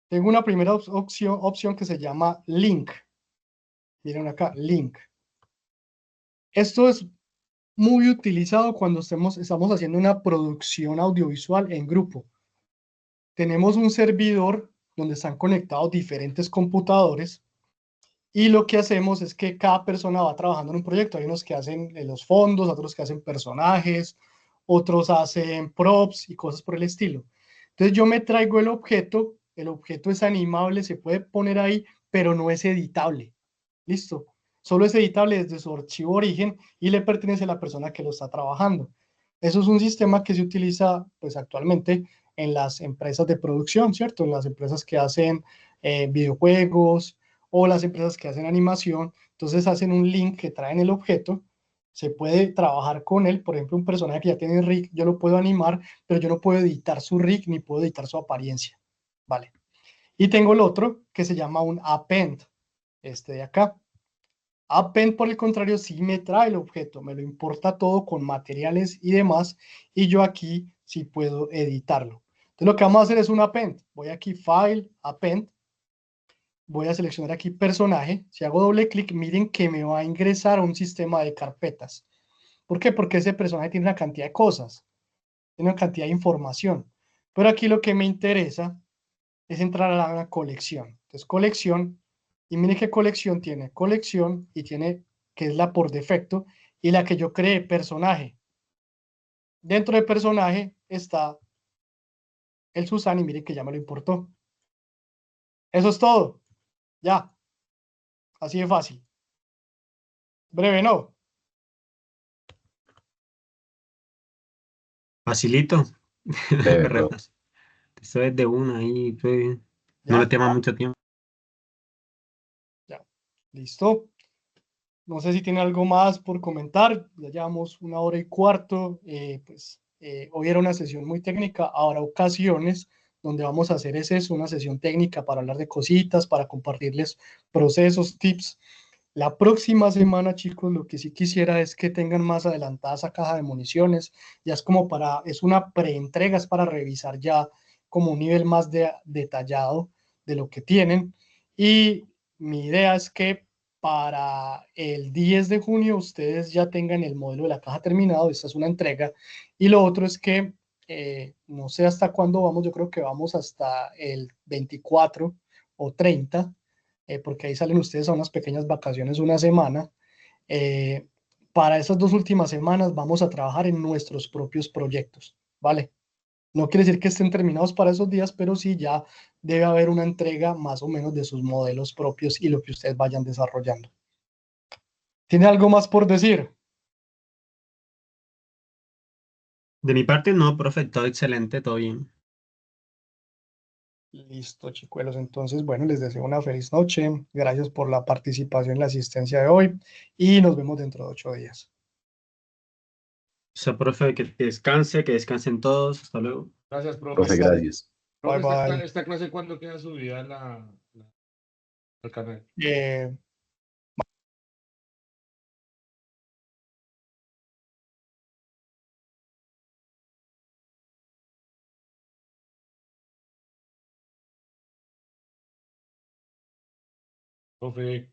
Tengo una primera opción que se llama Link. Miren acá, Link. Esto es muy utilizado cuando estamos haciendo una producción audiovisual en grupo. Tenemos un servidor donde están conectados diferentes computadores y lo que hacemos es que cada persona va trabajando en un proyecto. Hay unos que hacen los fondos, otros que hacen personajes, otros hacen props y cosas por el estilo. Entonces yo me traigo el objeto es animable, se puede poner ahí, pero no es editable. ¿Listo? Solo es editable desde su archivo origen y le pertenece a la persona que lo está trabajando. Eso es un sistema que se utiliza pues actualmente en las empresas de producción, ¿cierto? En las empresas que hacen videojuegos o las empresas que hacen animación. Entonces hacen un link que traen el objeto, se puede trabajar con él. Por ejemplo, un personaje que ya tiene rig, yo lo puedo animar, pero yo no puedo editar su rig ni puedo editar su apariencia. Vale. Y tengo el otro que se llama un append, este de acá. Append, por el contrario, sí me trae el objeto, me lo importa todo con materiales y demás, y yo aquí sí puedo editarlo. Entonces lo que vamos a hacer es un append. Voy aquí, File, Append. Voy a seleccionar aquí personaje. Si hago doble clic, miren que me va a ingresar a un sistema de carpetas. ¿Por qué? Porque ese personaje tiene una cantidad de cosas, tiene una cantidad de información. Pero aquí lo que me interesa es entrar a la colección. Entonces, colección, y mire qué colección tiene. Colección, y tiene, que es la por defecto, y la que yo creé, personaje. Dentro de personaje está el Susan, y mire que ya me lo importó. Eso es todo. Ya. Así de fácil. Breve, ¿no? Facilito. Breve, Me bro. repaso. Eso es de una ahí, pues, no le ¿Ya? tema mucho tiempo. Ya. ¿Listo? No sé si tiene algo más por comentar. Ya llevamos 1 hora y cuarto. Hoy era una sesión muy técnica. Habrá ocasiones donde vamos a hacer es eso, una sesión técnica para hablar de cositas, para compartirles procesos, tips. La próxima semana, chicos, lo que sí quisiera es que tengan más adelantada esa caja de municiones. Ya es como es una preentrega, es para revisar ya como un nivel más detallado de lo que tienen. Y mi idea es que para el 10 de junio ustedes ya tengan el modelo de la caja terminado. Esta es una entrega. Y lo otro es que no sé hasta cuándo vamos, yo creo que vamos hasta el 24 o 30, porque ahí salen ustedes a unas pequeñas vacaciones una semana. Eh, para esas 2 últimas semanas vamos a trabajar en nuestros propios proyectos, ¿vale? No quiere decir que estén terminados para esos días, pero sí ya debe haber una entrega más o menos de sus modelos propios y lo que ustedes vayan desarrollando. ¿Tiene algo más por decir? De mi parte, no, profe, todo excelente, todo bien. Listo, chicuelos. Entonces, bueno, les deseo una feliz noche. Gracias por la participación y la asistencia de hoy y nos vemos dentro de 8 días. O sea, profe, que descanse, que descansen todos. Hasta luego. Gracias, profe. Profe, gracias. Bye, Profe, bye. esta clase cuándo queda subida al canal? Eh, Profe.